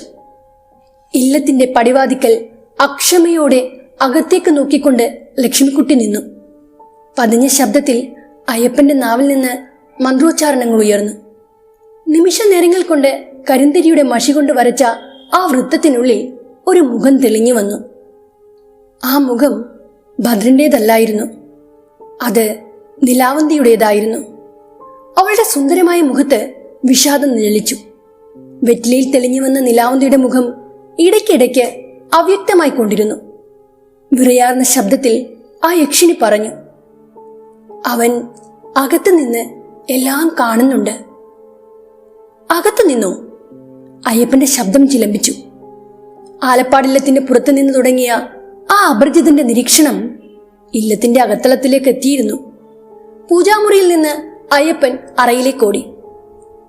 ഇല്ലത്തിന്റെ പടിവാതിക്കൽ അക്ഷമയോടെ അകത്തേക്ക് നോക്കിക്കൊണ്ട് ലക്ഷ്മിക്കുട്ടി നിന്നു. പതിഞ്ഞ ശബ്ദത്തിൽ അയ്യപ്പന്റെ നാവിൽ നിന്ന് മന്ത്രോച്ചാരണങ്ങൾ ഉയർന്നു. നിമിഷ നേരങ്ങൾ കൊണ്ട് കരിന്തിരിയുടെ മഷി കൊണ്ട് വരച്ച ആ വൃത്തത്തിനുള്ളിൽ ഒരു മുഖം തെളിഞ്ഞു വന്നു. ആ മുഖം ഭദ്രന്റേതല്ലായിരുന്നു, അത് നിലാവന്തിയുടേതായിരുന്നു. അവളുടെ സുന്ദരമായ മുഖത്ത് വിഷാദം നിഴലിച്ചു. വെറ്റിലയിൽ തെളിഞ്ഞു വന്ന നിലാവന്തിയുടെ മുഖം ഇടയ്ക്കിടയ്ക്ക് അവ്യക്തമായി കൊണ്ടിരുന്നു. വിറയാർന്ന ശബ്ദത്തിൽ ആ യക്ഷിണി പറഞ്ഞു, അവൻ അകത്തുനിന്ന് എല്ലാം കാണുന്നുണ്ട്. അകത്തുനിന്നോ? അയ്യപ്പന്റെ ശബ്ദം ചിലമ്പിച്ചു. ആലപ്പാടില്ലത്തിന്റെ പുറത്തുനിന്ന് തുടങ്ങിയ ആ അപരിചിതന്റെ നിരീക്ഷണം ഇല്ലത്തിന്റെ അകത്തളത്തിലേക്ക് എത്തിയിരുന്നു. പൂജാമുറിയിൽ നിന്ന് അയ്യപ്പൻ അറയിലേക്കോടി.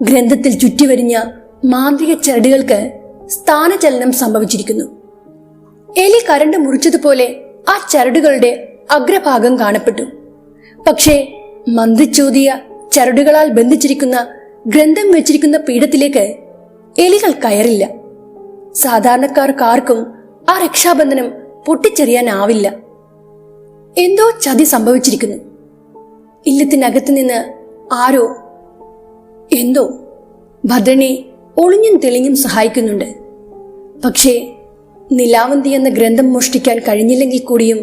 ഗ്രന്ഥത്തിൽ ചുറ്റിവരിഞ്ഞ മാന്ത്രിക ചരടുകൾക്ക് സ്ഥാനചലനം സംഭവിച്ചിരിക്കുന്നു. എലി കരണ്ട് മുറിച്ചതുപോലെ ആ ചരടുകളുടെ അഗ്രഭാഗം കാണപ്പെട്ടു. പക്ഷേ മന്ത്രിച്ചോദിയ ചരടുകളാൽ ബന്ധിച്ചിരിക്കുന്ന ഗ്രന്ഥം വെച്ചിരിക്കുന്ന പീഠത്തിലേക്ക് എലികൾ കയറില്ല. സാധാരണക്കാർക്കാർക്കും ആ രക്ഷാബന്ധനം പൊട്ടിച്ചെറിയാനാവില്ല. എന്തോ ചതി സംഭവിച്ചിരിക്കുന്നു. ഇല്ലത്തിനകത്ത് നിന്ന് ആരോ എന്തോ ഭദ്രനെ ഒളിഞ്ഞും തെളിഞ്ഞും സഹായിക്കുന്നുണ്ട്. പക്ഷേ നിലാവന്തി എന്ന ഗ്രന്ഥം മോഷ്ടിക്കാൻ കഴിഞ്ഞില്ലെങ്കിൽ കൂടിയും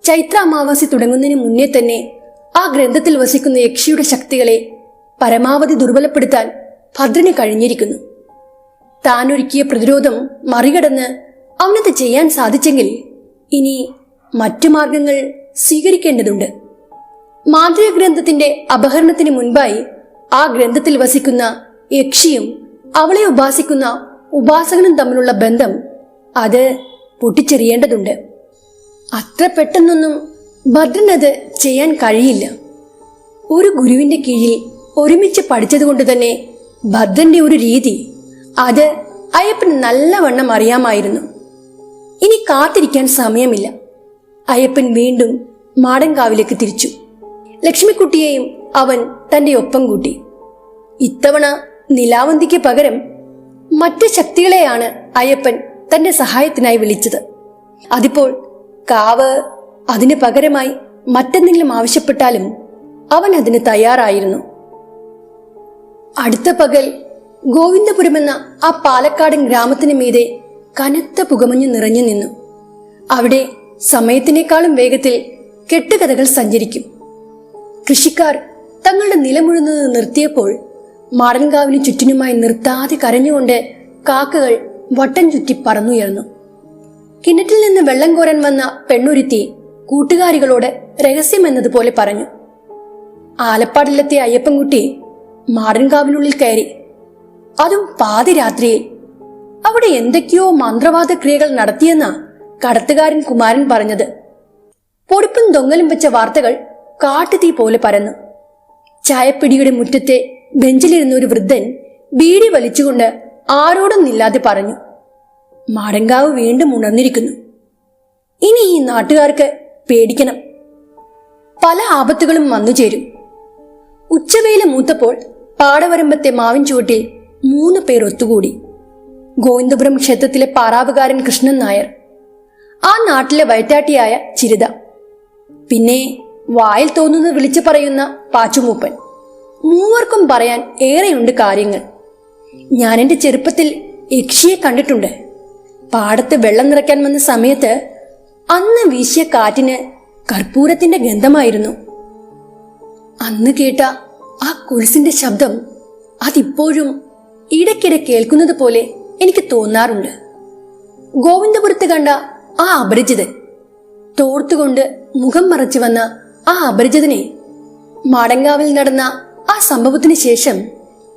ചൈത്ര അമാവാസി തുടങ്ങുന്നതിന് മുന്നേ തന്നെ ആ ഗ്രന്ഥത്തിൽ വസിക്കുന്ന യക്ഷിയുടെ ശക്തികളെ പരമാവധി ദുർബലപ്പെടുത്താൻ ഭദ്രന് കഴിഞ്ഞിരിക്കുന്നു. താനൊരുക്കിയ പ്രതിരോധം മറികടന്ന് അവനത് ചെയ്യാൻ സാധിച്ചെങ്കിൽ ഇനി മറ്റു മാർഗങ്ങൾ സ്വീകരിക്കേണ്ടതുണ്ട്. മാന്ത്രിക ഗ്രന്ഥത്തിന്റെ അപഹരണത്തിന് മുൻപായി ആ ഗ്രന്ഥത്തിൽ വസിക്കുന്ന യക്ഷിയും അവളെ ഉപാസിക്കുന്ന ഉപാസകനും തമ്മിലുള്ള ബന്ധം അത് പൊട്ടിച്ചെറിയേണ്ടതുണ്ട്. അത്ര പെട്ടെന്നൊന്നും ഭദ്രനത് ചെയ്യാൻ കഴിയില്ല. ഒരു ഗുരുവിന്റെ കീഴിൽ ഒരുമിച്ച് പഠിച്ചതുകൊണ്ട് തന്നെ ഭദ്രന്റെ ഒരു രീതി അത് അയ്യപ്പന് നല്ലവണ്ണം അറിയാമായിരുന്നു. ഇനി കാത്തിരിക്കാൻ സമയമില്ല. അയ്യപ്പൻ വീണ്ടും മാടൻകാവിലേക്ക് തിരിച്ചു. ലക്ഷ്മിക്കുട്ടിയെയും അവൻ തന്റെ ഒപ്പം കൂട്ടി. ഇത്തവണ നിലാവന്തിക്ക് പകരം മറ്റ് ശക്തികളെയാണ് അയ്യപ്പൻ തന്റെ സഹായത്തിനായി വിളിച്ചത്. അതിപ്പോൾ കാവ് അതിന് പകരമായി മറ്റെന്തെങ്കിലും ആവശ്യപ്പെട്ടാലും അവൻ അതിന് തയ്യാറായിരുന്നു. അടുത്ത പകൽ ഗോവിന്ദപുരം എന്ന ആ പാലക്കാടൻ ഗ്രാമത്തിന് മീതെ കനത്ത പുകമഞ്ഞ് നിറഞ്ഞു നിന്നു. അവിടെ സമയത്തിനേക്കാളും വേഗത്തിൽ കെട്ടുകഥകൾ സഞ്ചരിക്കും. കൃഷിക്കാർ തങ്ങളുടെ നിലമുഴുന്നത് നിർത്തിയപ്പോൾ മാടൻകാവിന് ചുറ്റിനുമായി നിർത്താതെ കരഞ്ഞുകൊണ്ട് കാക്കകൾ വട്ടം ചുറ്റി പറന്നുയർന്നു. കിണറ്റിൽ നിന്ന് വെള്ളം കോരാൻ വന്ന പെണ്ണുരുത്തി കൂട്ടുകാരികളോട് രഹസ്യമെന്നതുപോലെ പറഞ്ഞു. ആലപ്പാടിലെത്തിയ അയ്യപ്പൻകുട്ടി മാടൻകാവിനുള്ളിൽ കയറി. അതും പാതിരാത്രിയിൽ. അവിടെ എന്തൊക്കെയോ മന്ത്രവാദ ക്രിയകൾ നടത്തിയെന്നാ കടത്തുകാരൻ കുമാരൻ പറഞ്ഞത്. പൊടിപ്പും തൊങ്ങലും വെച്ച വാർത്തകൾ കാട്ടുതീ പോലെ പരന്നു. ചായപ്പിടിയുടെ മുറ്റത്തെ ബെഞ്ചിലിരുന്ന ഒരു വൃദ്ധൻ ബീഡി വലിച്ചുകൊണ്ട് ആരോടൊന്നില്ലാതെ പറഞ്ഞു, മാടൻകാവ് വീണ്ടും ഉണർന്നിരിക്കുന്നു. ഇനി ഈ നാട്ടുകാർക്ക് പേടിക്കണം. പല ആപത്തുകളും വന്നുചേരും. ഉച്ചവേല മൂത്തപ്പോൾ പാടവരമ്പത്തെ മാവിൻ ചുവട്ടിൽ 3 പേർ ഒത്തുകൂടി. ഗോവിന്ദപുരം ക്ഷേത്രത്തിലെ പാറാവുകാരൻ കൃഷ്ണൻ നായർ, ആ നാട്ടിലെ വയറ്റാട്ടിയായ ചിരിത, പിന്നെ വായിൽ തോന്നുന്നത് വിളിച്ചു പറയുന്ന പാച്ചുമൂപ്പൻ. മൂവർക്കും പറയാൻ ഏറെയുണ്ട് കാര്യങ്ങൾ. ഞാൻ എന്റെ ചെറുപ്പത്തിൽ യക്ഷിയെ കണ്ടിട്ടുണ്ട്. പാടത്ത് വെള്ളം നിറയ്ക്കാൻ വന്ന സമയത്ത് അന്ന് വീശിയ കാറ്റിന് കർപ്പൂരത്തിന്റെ ഗന്ധമായിരുന്നു. അന്ന് കേട്ട ആ കുരിശിന്റെ ശബ്ദം അതിപ്പോഴും ഇടയ്ക്കിടെ കേൾക്കുന്നത് പോലെ എനിക്ക് തോന്നാറുണ്ട്. ഗോവിന്ദപുരത്ത് കണ്ട ആ അപരിചിതൻ, തോർത്തുകൊണ്ട് മുഖം മറച്ചു വന്ന ആ അപരിചിതനെ മാടങ്കാവിൽ നടന്ന ആ സംഭവത്തിന് ശേഷം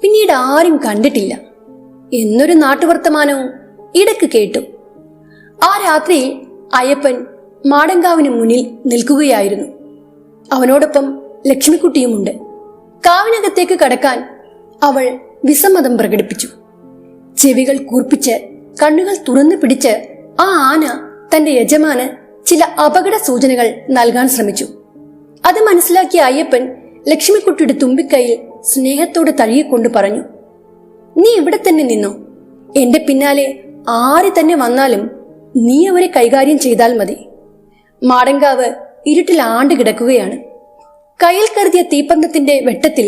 പിന്നീട് ആരും കണ്ടിട്ടില്ല എന്നൊരു നാട്ടുവർത്തമാനവും ഇടയ്ക്ക് കേട്ടു. ആ രാത്രിയിൽ അയ്യപ്പൻ മാടങ്കാവിന് മുന്നിൽ നിൽക്കുകയായിരുന്നു. അവനോടൊപ്പം ലക്ഷ്മിക്കുട്ടിയുമുണ്ട്. കാവിനകത്തേക്ക് കടക്കാൻ അവൾ വിസമ്മതം പ്രകടിപ്പിച്ചു. ചെവികൾ കൂർപ്പിച്ച് കണ്ണുകൾ തുറന്നു പിടിച്ച് ആ ആന തന്റെ യജമാന് ചില അപകട സൂചനകൾ നൽകാൻ ശ്രമിച്ചു. അത് മനസ്സിലാക്കിയ അയ്യപ്പൻ ലക്ഷ്മിക്കുട്ടിയുടെ തുമ്പിക്കൈയിൽ സ്നേഹത്തോടെ തഴുകിക്കൊണ്ട് പറഞ്ഞു, നീ ഇവിടെ തന്നെ നിന്നോ. എന്റെ പിന്നാലെ ആര് തന്നെ വന്നാലും നീ അവരെ കൈകാര്യം ചെയ്താൽ മതി. മാടങ്കാവ് ഇരുട്ടിൽ ആണ്ട് കിടക്കുകയാണ്. കയ്യിൽ കരുതിയ തീപ്പന്തത്തിന്റെ വെട്ടത്തിൽ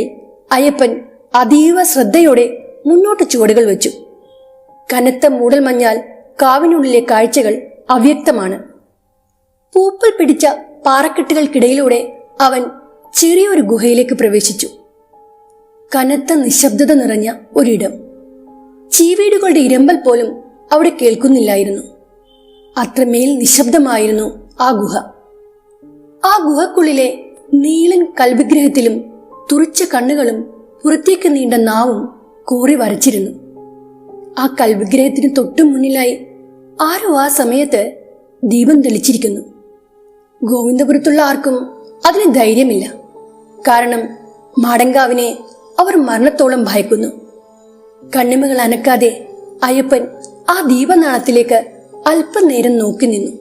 അയ്യപ്പൻ അതീവ ശ്രദ്ധയോടെ മുന്നോട്ട് ചുവടുകൾ വെച്ചു. കനത്ത മൂടൽ മഞ്ഞാൽ കാവിനുള്ളിലെ കാഴ്ചകൾ അവ്യക്തമാണ്. പൂപ്പൽ പിടിച്ച പാറക്കെട്ടുകൾക്കിടയിലൂടെ അവൻ ചെറിയൊരു ഗുഹയിലേക്ക് പ്രവേശിച്ചു. കനത്ത നിശബ്ദത നിറഞ്ഞ ഒരിടം. ചീവീടുകളുടെ ഇരമ്പൽ പോലും അവിടെ കേൾക്കുന്നില്ലായിരുന്നു. അത്രമേൽ നിശബ്ദമായിരുന്നു ആ ഗുഹ. ആ ഗുഹക്കുള്ളിലെ നീലൻ കൽവിഗ്രഹത്തിലും തുറിച്ച കണ്ണുകളും പുറത്തേക്ക് നീണ്ട നാവും കോറി വരച്ചിരുന്നു. ആ കൽവിഗ്രഹത്തിന് തൊട്ടു മുന്നിലായി ആരോ ആ സമയത്ത് ദീപം തെളിച്ചിരിക്കുന്നു. ഗോവിന്ദപുരത്തുള്ള ആർക്കും അതിന് ധൈര്യമില്ല. കാരണം മാടങ്കാവിനെ അവർ മരണത്തോളം ഭയക്കുന്നു. കണ്ണിമകൾ അനക്കാതെ അയ്യപ്പൻ ആ ദീപനാളത്തിലേക്ക് അല്പനേരം നോക്കി നിന്നു.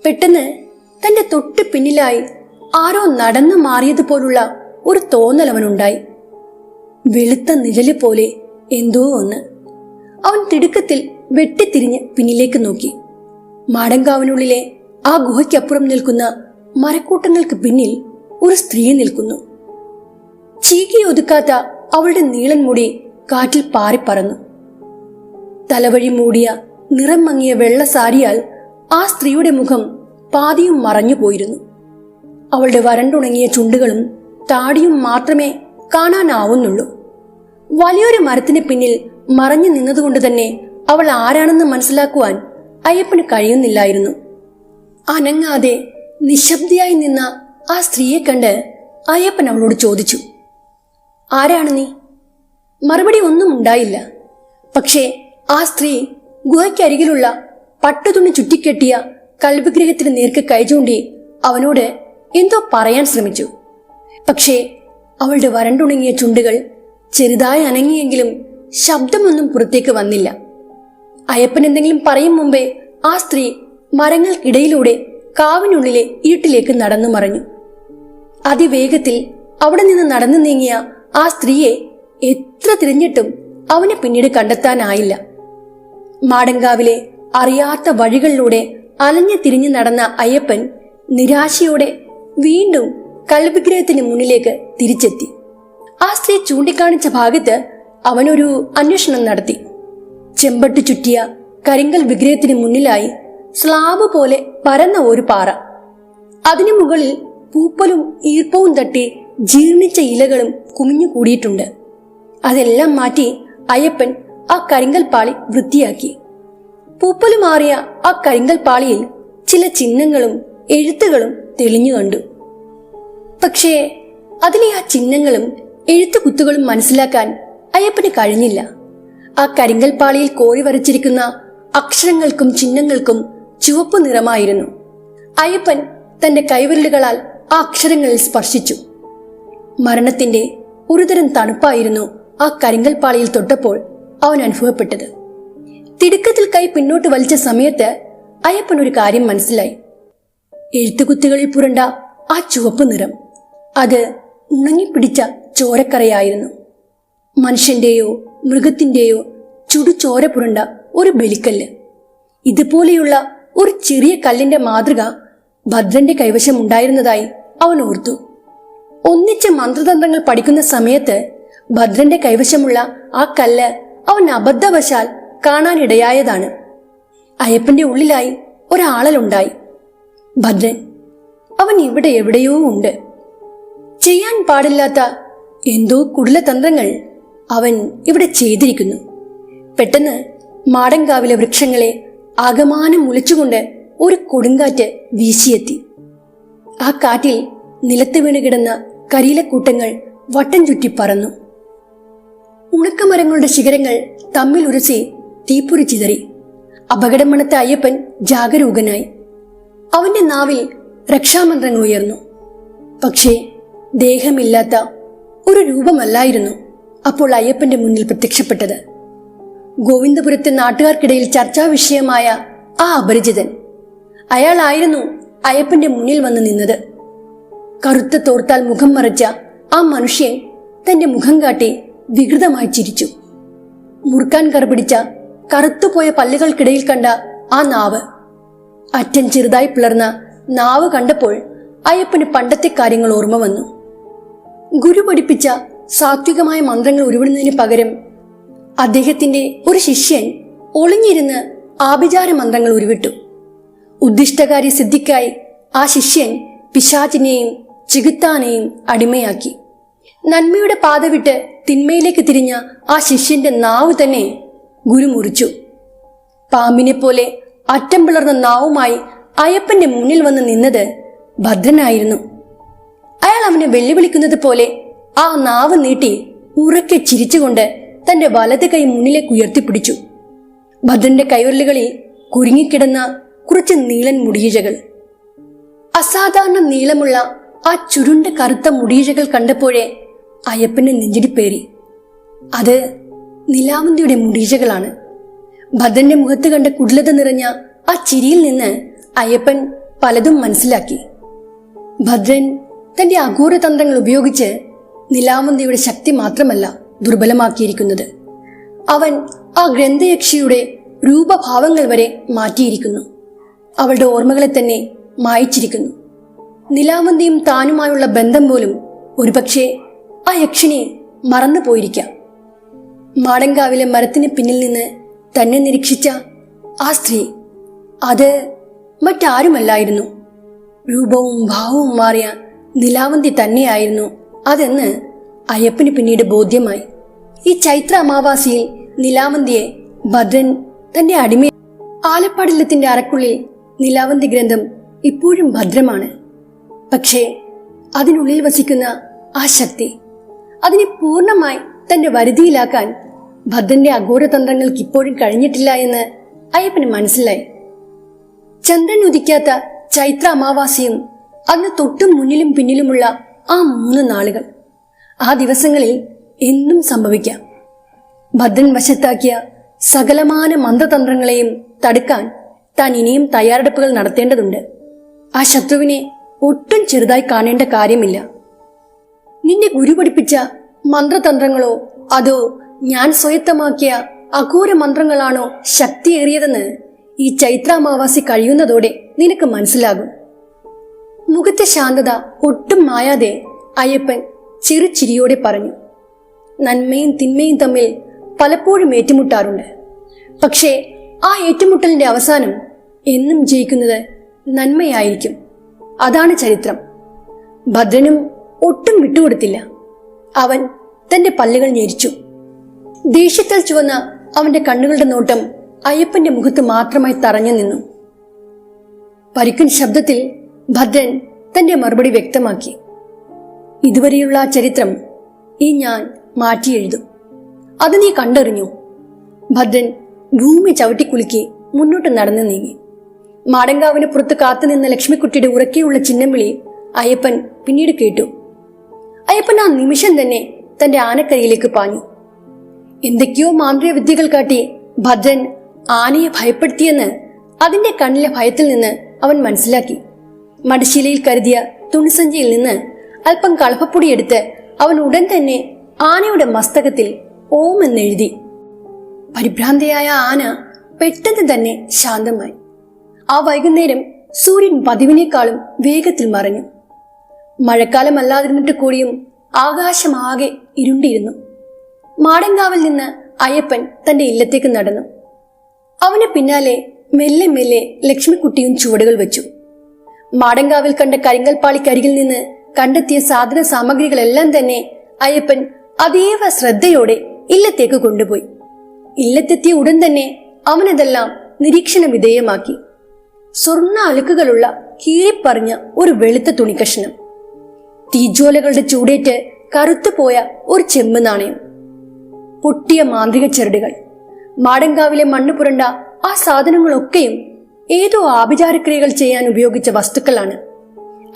പെട്ടെന്ന് തന്റെ തൊട്ടു പിന്നിലായി ആരോ നടന്നു മാറിയതുപോലുള്ള ഒരു തോന്നൽ അവനുണ്ടായി. വെളുത്ത നിഴല് പോലെ എന്തോ ഒന്ന്. അവൻ തിടുക്കത്തിൽ വെട്ടിത്തിരിഞ്ഞ് പിന്നിലേക്ക് നോക്കി. മാടങ്കാവിനുള്ളിലെ ആ ഗുഹയ്ക്കപ്പുറം നിൽക്കുന്ന മരക്കൂട്ടങ്ങൾക്ക് പിന്നിൽ ഒരു സ്ത്രീ നിൽക്കുന്നു. ചീകി ഒതുക്കാത്ത അവളുടെ നീളൻ മുടി കാറ്റിൽ പാറിപ്പറന്നു. തലവഴി മൂടിയ നിറം മങ്ങിയ വെള്ള സാരിയാൽ ആ സ്ത്രീയുടെ മുഖം പാതിയും മറഞ്ഞു പോയിരുന്നു. അവളുടെ വരണ്ടുണങ്ങിയ ചുണ്ടുകളും താടിയും മാത്രമേ കാണാനാവുന്നുള്ളൂ. വലിയൊരു മരത്തിന് പിന്നിൽ മറഞ്ഞു നിന്നതുകൊണ്ട് തന്നെ അവൾ ആരാണെന്ന് മനസ്സിലാക്കുവാൻ അയ്യപ്പന് കഴിയുന്നില്ലായിരുന്നു. അനങ്ങാതെ നിശബ്ദയായി നിന്ന ആ സ്ത്രീയെ കണ്ട് അയ്യപ്പൻ അവളോട് ചോദിച്ചു, ആരാണ് നീ? മറുപടി ഒന്നും ഉണ്ടായില്ല. പക്ഷേ ആ സ്ത്രീ ഗുഹയ്ക്കരികിലുള്ള പട്ടുതുണി ചുറ്റിക്കെട്ടിയ കൽവിഗ്രഹത്തിന് നേർക്ക് കൈചൂണ്ടി അവനോട് എന്തോ പറയാൻ ശ്രമിച്ചു. പക്ഷേ അവളുടെ വരണ്ടുണങ്ങിയ ചുണ്ടുകൾ ചെറുതായി അനങ്ങിയെങ്കിലും ശബ്ദമൊന്നും പുറത്തേക്ക് വന്നില്ല. അയ്യപ്പൻ എന്തെങ്കിലും പറയും മുമ്പേ ആ സ്ത്രീ മരങ്ങൾക്കിടയിലൂടെ കാവിനുള്ളിലെ ഇരുട്ടിലേക്ക് നടന്നു മറഞ്ഞു. അതിവേഗത്തിൽ അവിടെ നിന്ന് നടന്നു നീങ്ങിയ ആ സ്ത്രീയെ എത്ര തിരഞ്ഞിട്ടും അവനെ പിന്നീട് കണ്ടെത്താനായില്ല. മാടങ്കാവിലെ അറിയാത്ത വഴികളിലൂടെ അലഞ്ഞു തിരിഞ്ഞു നടന്ന അയ്യപ്പൻ നിരാശയോടെ വീണ്ടും കൽവിഗ്രഹത്തിന് മുന്നിലേക്ക് തിരിച്ചെത്തി. ആ സ്ത്രീ ചൂണ്ടിക്കാണിച്ച ഭാഗത്ത് അവനൊരു അന്വേഷണം നടത്തി. ചെമ്പട്ട് ചുറ്റിയ കരിങ്കൽ വിഗ്രഹത്തിന് മുന്നിലായി സ്ലാബ് പോലെ പരന്ന ഒരു പാറ. അതിനു മുകളിൽ പൂപ്പലും ഈർപ്പവും തട്ടി ജീർണിച്ച ഇലകളും കുമിഞ്ഞു കൂടിയിട്ടുണ്ട്. അതെല്ലാം മാറ്റി അയ്യപ്പൻ ആ കരിങ്കൽ പാളി വൃത്തിയാക്കി. പൂപ്പല് മാറിയ ആ കരിങ്കൽ പാളിയിൽ ചില ചിഹ്നങ്ങളും എഴുത്തുകളും തെളിഞ്ഞു കണ്ടു. പക്ഷേ അതിലെ ആ ചിഹ്നങ്ങളും എഴുത്തുകുത്തുകളും മനസ്സിലാക്കാൻ അയ്യപ്പന് കഴിഞ്ഞില്ല. ആ കരിങ്കൽ പാളിയിൽ കോരി വരച്ചിരിക്കുന്ന അക്ഷരങ്ങൾക്കും ചിഹ്നങ്ങൾക്കും ചുവപ്പ് നിറമായിരുന്നു. അയ്യപ്പൻ തന്റെ കൈവിരലുകളാൽ ആ അക്ഷരങ്ങളിൽ സ്പർശിച്ചു. മരണത്തിന്റെ ഒരുതരം തണുപ്പായിരുന്നു ആ കരിങ്കൽ പാളിയിൽ തൊട്ടപ്പോൾ അവൻ അനുഭവപ്പെട്ടത്. തിടുക്കത്തിൽ കൈ പിന്നോട്ട് വലിച്ച സമയത്ത് അയ്യപ്പൻ ഒരു കാര്യം മനസ്സിലായി. എഴുത്തുകുത്തുകളിൽ പുരണ്ട ആ ചുവപ്പ് നിറം, അത് ഉണങ്ങിപ്പിടിച്ച ചോരക്കറയായിരുന്നു. മനുഷ്യന്റെയോ മൃഗത്തിന്റെയോ ചുടുചോര പുരണ്ട ഒരു ബലിക്കല്ല്. ഇതുപോലെയുള്ള ഒരു ചെറിയ കല്ലിന്റെ മാതൃക ഭദ്രന്റെ കൈവശം ഉണ്ടായിരുന്നതായി അവൻ ഓർത്തു. ഒന്നിച്ച് മന്ത്രതന്ത്രങ്ങൾ പഠിക്കുന്ന സമയത്ത് ഭദ്രന്റെ കൈവശമുള്ള ആ കല്ല് അവൻ അബദ്ധവശാൽ കാണാനിടയായതാണ്. അയ്യപ്പന്റെ ഉള്ളിലായി ഒരാളലുണ്ടായി. ഭദ്രൻ, അവൻ ഇവിടെ എവിടെയോ ഉണ്ട്. ചെയ്യാൻ പാടില്ലാത്ത എന്തോ കുടിലതന്ത്രങ്ങൾ അവൻ ഇവിടെ ചെയ്തിരിക്കുന്നു. പെട്ടെന്ന് മാടങ്കാവിലെ വൃക്ഷങ്ങളെ ആകമാനം മുലച്ചുകൊണ്ട് ഒരു കൊടുങ്കാറ്റ് വീശിയെത്തി. ആ കാറ്റിൽ നിലത്ത് വീണ് കിടന്ന കരിയിലക്കൂട്ടങ്ങൾ വട്ടം ചുറ്റി പറന്നു. ഉണക്കമരങ്ങളുടെ ശിഖരങ്ങൾ തമ്മിൽ ഉരസി തീപ്പൊരി ചിതറി. അപകടം മണത്ത അയ്യപ്പൻ ജാഗരൂകനായി. അവന്റെ നാവിൽ രക്ഷാമന്ത്രങ്ങൾ ഉയർന്നു. പക്ഷേ ദേഹമില്ലാത്ത ഒരു രൂപമല്ലായിരുന്നു അപ്പോൾ അയ്യപ്പന്റെ മുന്നിൽ പ്രത്യക്ഷപ്പെട്ടത്. ഗോവിന്ദപുരത്തെ നാട്ടുകാർക്കിടയിൽ ചർച്ചാ വിഷയമായ ആ അപരിചിതൻ. അയാളായിരുന്നു അയ്യപ്പന്റെ മുന്നിൽ വന്ന് നിന്നത്. കറുത്ത തോർത്താൽ മുഖം മറച്ച ആ മനുഷ്യൻ തന്റെ മുഖം കാട്ടി വികൃതമായി ചിരിച്ചു. മുറുക്കാൻ കറുപിടിച്ച കറുത്തുപോയ പല്ലുകൾക്കിടയിൽ കണ്ട ആ നാവ്, അറ്റൻ ചെറുതായി പിളർന്ന നാവ് കണ്ടപ്പോൾ അയ്യപ്പന് പണ്ടത്തെ കാര്യങ്ങൾ ഓർമ്മ വന്നു. ഗുരു പഠിപ്പിച്ച സാത്വികമായ മന്ത്രങ്ങൾ ഉരുവിടുന്നതിന് പകരം അദ്ദേഹത്തിന്റെ ഒരു ശിഷ്യൻ ഒളിഞ്ഞിരുന്ന് ആഭിചാര മന്ത്രങ്ങൾ ഉരുവിട്ടു. ഉദ്ദിഷ്ടകാര്യ സിദ്ധിക്കായി ആ ശിഷ്യൻ പിശാചിനെയും ചികിത്താനെയും അടിമയാക്കി. നന്മയുടെ പാത വിട്ട് തിന്മയിലേക്ക് തിരിഞ്ഞ ആ ശിഷ്യന്റെ നാവ് തന്നെ ഗുരു മുറിച്ചു. പാമ്പിനെ പോലെ അറ്റം പിളർന്ന നാവുമായി അയ്യപ്പന്റെ മുന്നിൽ വന്ന് നിന്നത് ഭദ്രനായിരുന്നു. അയാൾ അവനെ വെല്ലുവിളിക്കുന്നത് പോലെ ആ നാവ് നീട്ടി ഉറക്കെ ചിരിച്ചുകൊണ്ട് തന്റെ വലത് കൈ മുന്നിലേക്ക് ഉയർത്തിപ്പിടിച്ചു. ഭദ്രന്റെ കൈവിരലുകളിൽ കുരുങ്ങിക്കിടന്ന കുറച്ച് നീളൻ മുടിയിഴകൾ. അസാധാരണ നീളമുള്ള ആ ചുരുണ്ട കറുത്ത മുടിയിഴകൾ കണ്ടപ്പോഴേ അയ്യപ്പന്റെ നെഞ്ചിടിപ്പേറി. അത് നിലാവന്തിയുടെ മുടിയിഴകളാണ്. ഭദ്രന്റെ മുഖത്ത് കണ്ട കുടിലത നിറഞ്ഞ ആ ചിരിയിൽ നിന്ന് അയ്യപ്പൻ പലതും മനസ്സിലാക്കി. ഭദ്രൻ തന്റെ അഘോരതന്ത്രങ്ങൾ ഉപയോഗിച്ച് നിലാവന്തിയുടെ ശക്തി മാത്രമല്ല ദുർബലമാക്കിയിരിക്കുന്നത്, അവൻ ആ ഗ്രന്ഥയക്ഷിയുടെ രൂപഭാവങ്ങൾ വരെ മാറ്റിയിരിക്കുന്നു. അവളുടെ ഓർമ്മകളെ തന്നെ മായിച്ചിരിക്കുന്നു. നിലാവന്തിയും താനുമായുള്ള ബന്ധം പോലും ഒരുപക്ഷെ ആ യക്ഷിനെ മറന്നു പോയിരിക്കാം. മാടങ്കാവിലെ മരത്തിന് പിന്നിൽ നിന്ന് തന്നെ നിരീക്ഷിച്ച ആ സ്ത്രീ, അത് മറ്റാരുമല്ലായിരുന്നു, രൂപവും ഭാവവും മാറിയ നിലാവന്തി തന്നെയായിരുന്നു അതെന്ന് അയ്യപ്പന് പിന്നീട് ബോധ്യമായി. ഈ ചൈത്ര അമാവാസിയിൽ നിലാവന്തിയെ ഭദ്രൻ തന്റെ അടിമ. ആലപ്പാടില്ലത്തിന്റെ അറക്കുള്ളിൽ നിലാവന്തി ഗ്രന്ഥം ഇപ്പോഴും ഭദ്രമാണ്. പക്ഷേ അതിനുള്ളിൽ വസിക്കുന്ന ആ ശക്തി, അതിനെ പൂർണ്ണമായി തന്റെ വരുതിയിലാക്കാൻ ഭദ്രന്റെ അഘോരതന്ത്രങ്ങൾക്ക് ഇപ്പോഴും കഴിഞ്ഞിട്ടില്ല എന്ന് അയ്യപ്പന് മനസ്സിലായി. ചന്ദ്രൻ ഉദിക്കാത്ത ചൈത്ര അമാവാസിയും അതിന് തൊട്ടും മുന്നിലും പിന്നിലുമുള്ള ആ 3 നാളുകൾ, ആ ദിവസങ്ങളിൽ എന്തും സംഭവിക്കാം. ഭദ്രൻ വശത്താക്കിയ സകലമാന മന്ത്രതന്ത്രങ്ങളെയും തടുക്കാൻ താൻ ഇനിയും തയ്യാറെടുപ്പുകൾ നടത്തേണ്ടതുണ്ട്. ആ ശത്രുവിനെ ഒട്ടും ചെറുതായി കാണേണ്ട കാര്യമില്ല. നിന്റെ ഗുരു പഠിപ്പിച്ച മന്ത്രതന്ത്രങ്ങളോ അതോ ഞാൻ സ്വയത്തമാക്കിയ അഘോര മന്ത്രങ്ങളാണോ ശക്തിയേറിയതെന്ന് ഈ ചൈത്രാമാവാസി കഴിയുന്നതോടെ നിനക്ക് മനസ്സിലാകും. മുഖത്തെ ശാന്തത ഒട്ടും മായാതെ അയ്യപ്പൻ ചെറുചിരിയോടെ പറഞ്ഞു. നന്മയും തിന്മയും തമ്മിൽ പലപ്പോഴും ഏറ്റുമുട്ടാറുണ്ട്. പക്ഷേ ആ ഏറ്റുമുട്ടലിന്റെ അവസാനം എന്നും ജയിക്കുന്നത് നന്മയായിരിക്കും. അതാണ് ചരിത്രം. ഭദ്രനും ഒട്ടും വിട്ടുകൊടുത്തില്ല. അവൻ തന്റെ പല്ലുകൾ ഞെരിച്ചു. ദേഷ്യത്താൽ ചുവന്ന അവന്റെ കണ്ണുകളുടെ നോട്ടം അയ്യപ്പന്റെ മുഖത്ത് മാത്രമായി തറഞ്ഞു നിന്നു. പരിക്കൻ ശബ്ദത്തിൽ ഭദ്രൻ തന്റെ മറുപടി വ്യക്തമാക്കി. ഇതുവരെയുള്ള ആ ചരിത്രം ഈ ഞാൻ മാറ്റിയെഴുതും. അത് നീ കണ്ടറിഞ്ഞു. ഭദ്രൻ ഭൂമി ചവിട്ടിക്കുലുക്കി മുന്നോട്ട് നടന്നു നീങ്ങി. മാടങ്കാവിന് പുറത്ത് കാത്തുനിന്ന ലക്ഷ്മിക്കുട്ടിയുടെ ഉറക്കെയുള്ള ചിഹ്നം വിളി അയ്യപ്പൻ പിന്നീട് കേട്ടു. അയ്യപ്പൻ ആ നിമിഷം തന്നെ തന്റെ ആനക്കരയിലേക്ക് പാഞ്ഞു. എന്തൊക്കെയോ മാന്ത്രിക വിദ്യകൾ കാട്ടി ഭദ്രൻ ആനയെ ഭയപ്പെടുത്തിയെന്ന് അതിന്റെ കണ്ണിലെ ഭയത്തിൽ നിന്ന് അവൻ മനസ്സിലാക്കി. മടിശീലയിൽ കരുതിയ തുണിസഞ്ചിയിൽ നിന്ന് അല്പം കളപ്പപ്പൊടിയെടുത്ത് അവൻ ഉടൻ തന്നെ ആനയുടെ മസ്തകത്തിൽ ഓം എന്നെഴുതി. പരിഭ്രാന്തയായ ആന പെട്ടെന്ന് തന്നെ ശാന്തമായി. ആ വൈകുന്നേരം സൂര്യൻ പതിവിനേക്കാളും വേഗത്തിൽ മറഞ്ഞു. മഴക്കാലമല്ലാതിരുന്നിട്ട് കൂടിയും ആകാശമാകെ ഇരുണ്ടിരുന്നു. മാടങ്കാവിൽ നിന്ന് അയ്യപ്പൻ തന്റെ ഇല്ലത്തേക്ക് നടന്നു. അവന് പിന്നാലെ മെല്ലെ മെല്ലെ ലക്ഷ്മിക്കുട്ടിയും ചുവടുകൾ വെച്ചു. മാടങ്കാവിൽ കണ്ട കരിങ്കൽപ്പാളിക്കരികിൽ നിന്ന് കണ്ടെത്തിയ സാധന സാമഗ്രികളെല്ലാം തന്നെ അയ്യപ്പൻ അതീവ ശ്രദ്ധയോടെ ഇല്ലത്തേക്ക് കൊണ്ടുപോയി. ഇല്ലത്തെത്തിയ ഉടൻ തന്നെ അവനതെല്ലാം നിരീക്ഷണ വിധേയമാക്കി. സ്വർണ്ണ അലുക്കുകളുള്ള കീറിപ്പറിഞ്ഞ ഒരു വെളുത്ത തുണിക്കഷ്ണം, തീജ്വാലകളുടെ ചൂടേറ്റ് കറുത്തുപോയ ഒരു ചെമ്പ് നാണയം, പൊട്ടിയ മാന്ത്രിക ചരടുകൾ, മാടങ്കാവിലെ മണ്ണ് പുരണ്ട ആ സാധനങ്ങളൊക്കെയും ഏതോ ആഭിചാരക്രിയകൾ ചെയ്യാൻ ഉപയോഗിച്ച വസ്തുക്കളാണ്.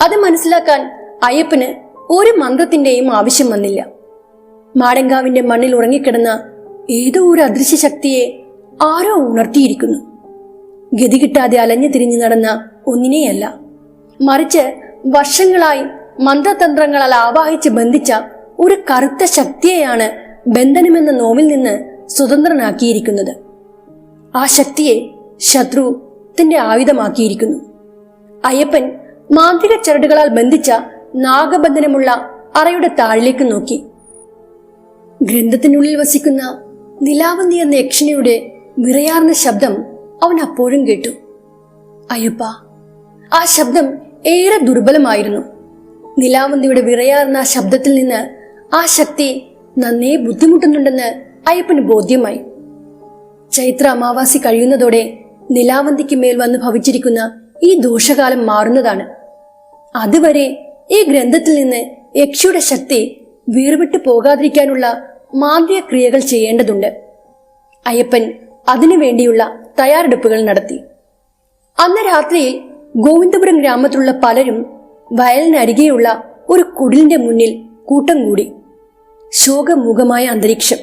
അത് മനസ്സിലാക്കാൻ അയ്യപ്പന് ഒരു മന്ത്രത്തിന്റെയും ആവശ്യം വന്നില്ല. മാടങ്കാവിന്റെ മണ്ണിൽ ഉറങ്ങിക്കിടന്ന ഏതോ ഒരു അദൃശ്യ ശക്തിയെ ആരോ ഉണർത്തിയിരിക്കുന്നു. ഗതി കിട്ടാതെ അലഞ്ഞു തിരിഞ്ഞു നടന്ന ഒന്നിനെയല്ല, മറിച്ച് വർഷങ്ങളായി മന്ത്രതന്ത്രങ്ങളാൽ ആവാഹിച്ച് ബന്ധിച്ച ഒരു കറുത്ത ശക്തിയെയാണ് ബന്ധനമെന്ന നോവിൽ നിന്ന് സ്വതന്ത്രനാക്കിയിരിക്കുന്നത്. ആ ശക്തിയെ ശത്രു തന്റെ ആയുധമാക്കിയിരിക്കുന്നു. അയ്യപ്പൻ മാന്ത്രിക ചരടുകളാൽ ബന്ധിച്ച നാഗബന്ധനമുള്ള അറയുടെ താഴിലേക്ക് നോക്കി. ഗ്രന്ഥത്തിനുള്ളിൽ വസിക്കുന്ന നിലാവന്തി എന്ന യക്ഷണിയുടെ വിറയാർന്ന ശബ്ദം അവൻ അപ്പോഴും കേട്ടു. അയ്യപ്പ, ആ ശബ്ദം ഏറെ ദുർബലമായിരുന്നു. നിലാവന്തിയുടെ വിറയാർന്ന ശബ്ദത്തിൽ നിന്ന് ആ ശക്തി നന്നേ ബുദ്ധിമുട്ടുന്നുണ്ടെന്ന് അയ്യപ്പന് ബോധ്യമായി. ചൈത്ര അമാവാസി കഴിയുന്നതോടെ നിലാവന്തിക്ക് മേൽ വന്ന് ഭവിച്ചിരിക്കുന്ന ഈ ദോഷകാലം മാറുന്നതാണ്. അതുവരെ ഈ ഗ്രന്ഥത്തിൽ നിന്ന് യക്ഷിയുടെ ശക്തി വീർവിട്ടു പോകാതിരിക്കാനുള്ള മാന്ത്രിക ക്രിയകൾ ചെയ്യേണ്ടതുണ്ട്. അയ്യപ്പൻ അതിനുവേണ്ടിയുള്ള തയ്യാറെടുപ്പുകൾ നടത്തി. അന്ന് രാത്രിയിൽ ഗോവിന്ദപുരം ഗ്രാമത്തിലുള്ള പലരും വയലിനരികെയുള്ള ഒരു കുടിലിന്റെ മുന്നിൽ കൂട്ടം കൂടി. ശോകമുഖമായ അന്തരീക്ഷം.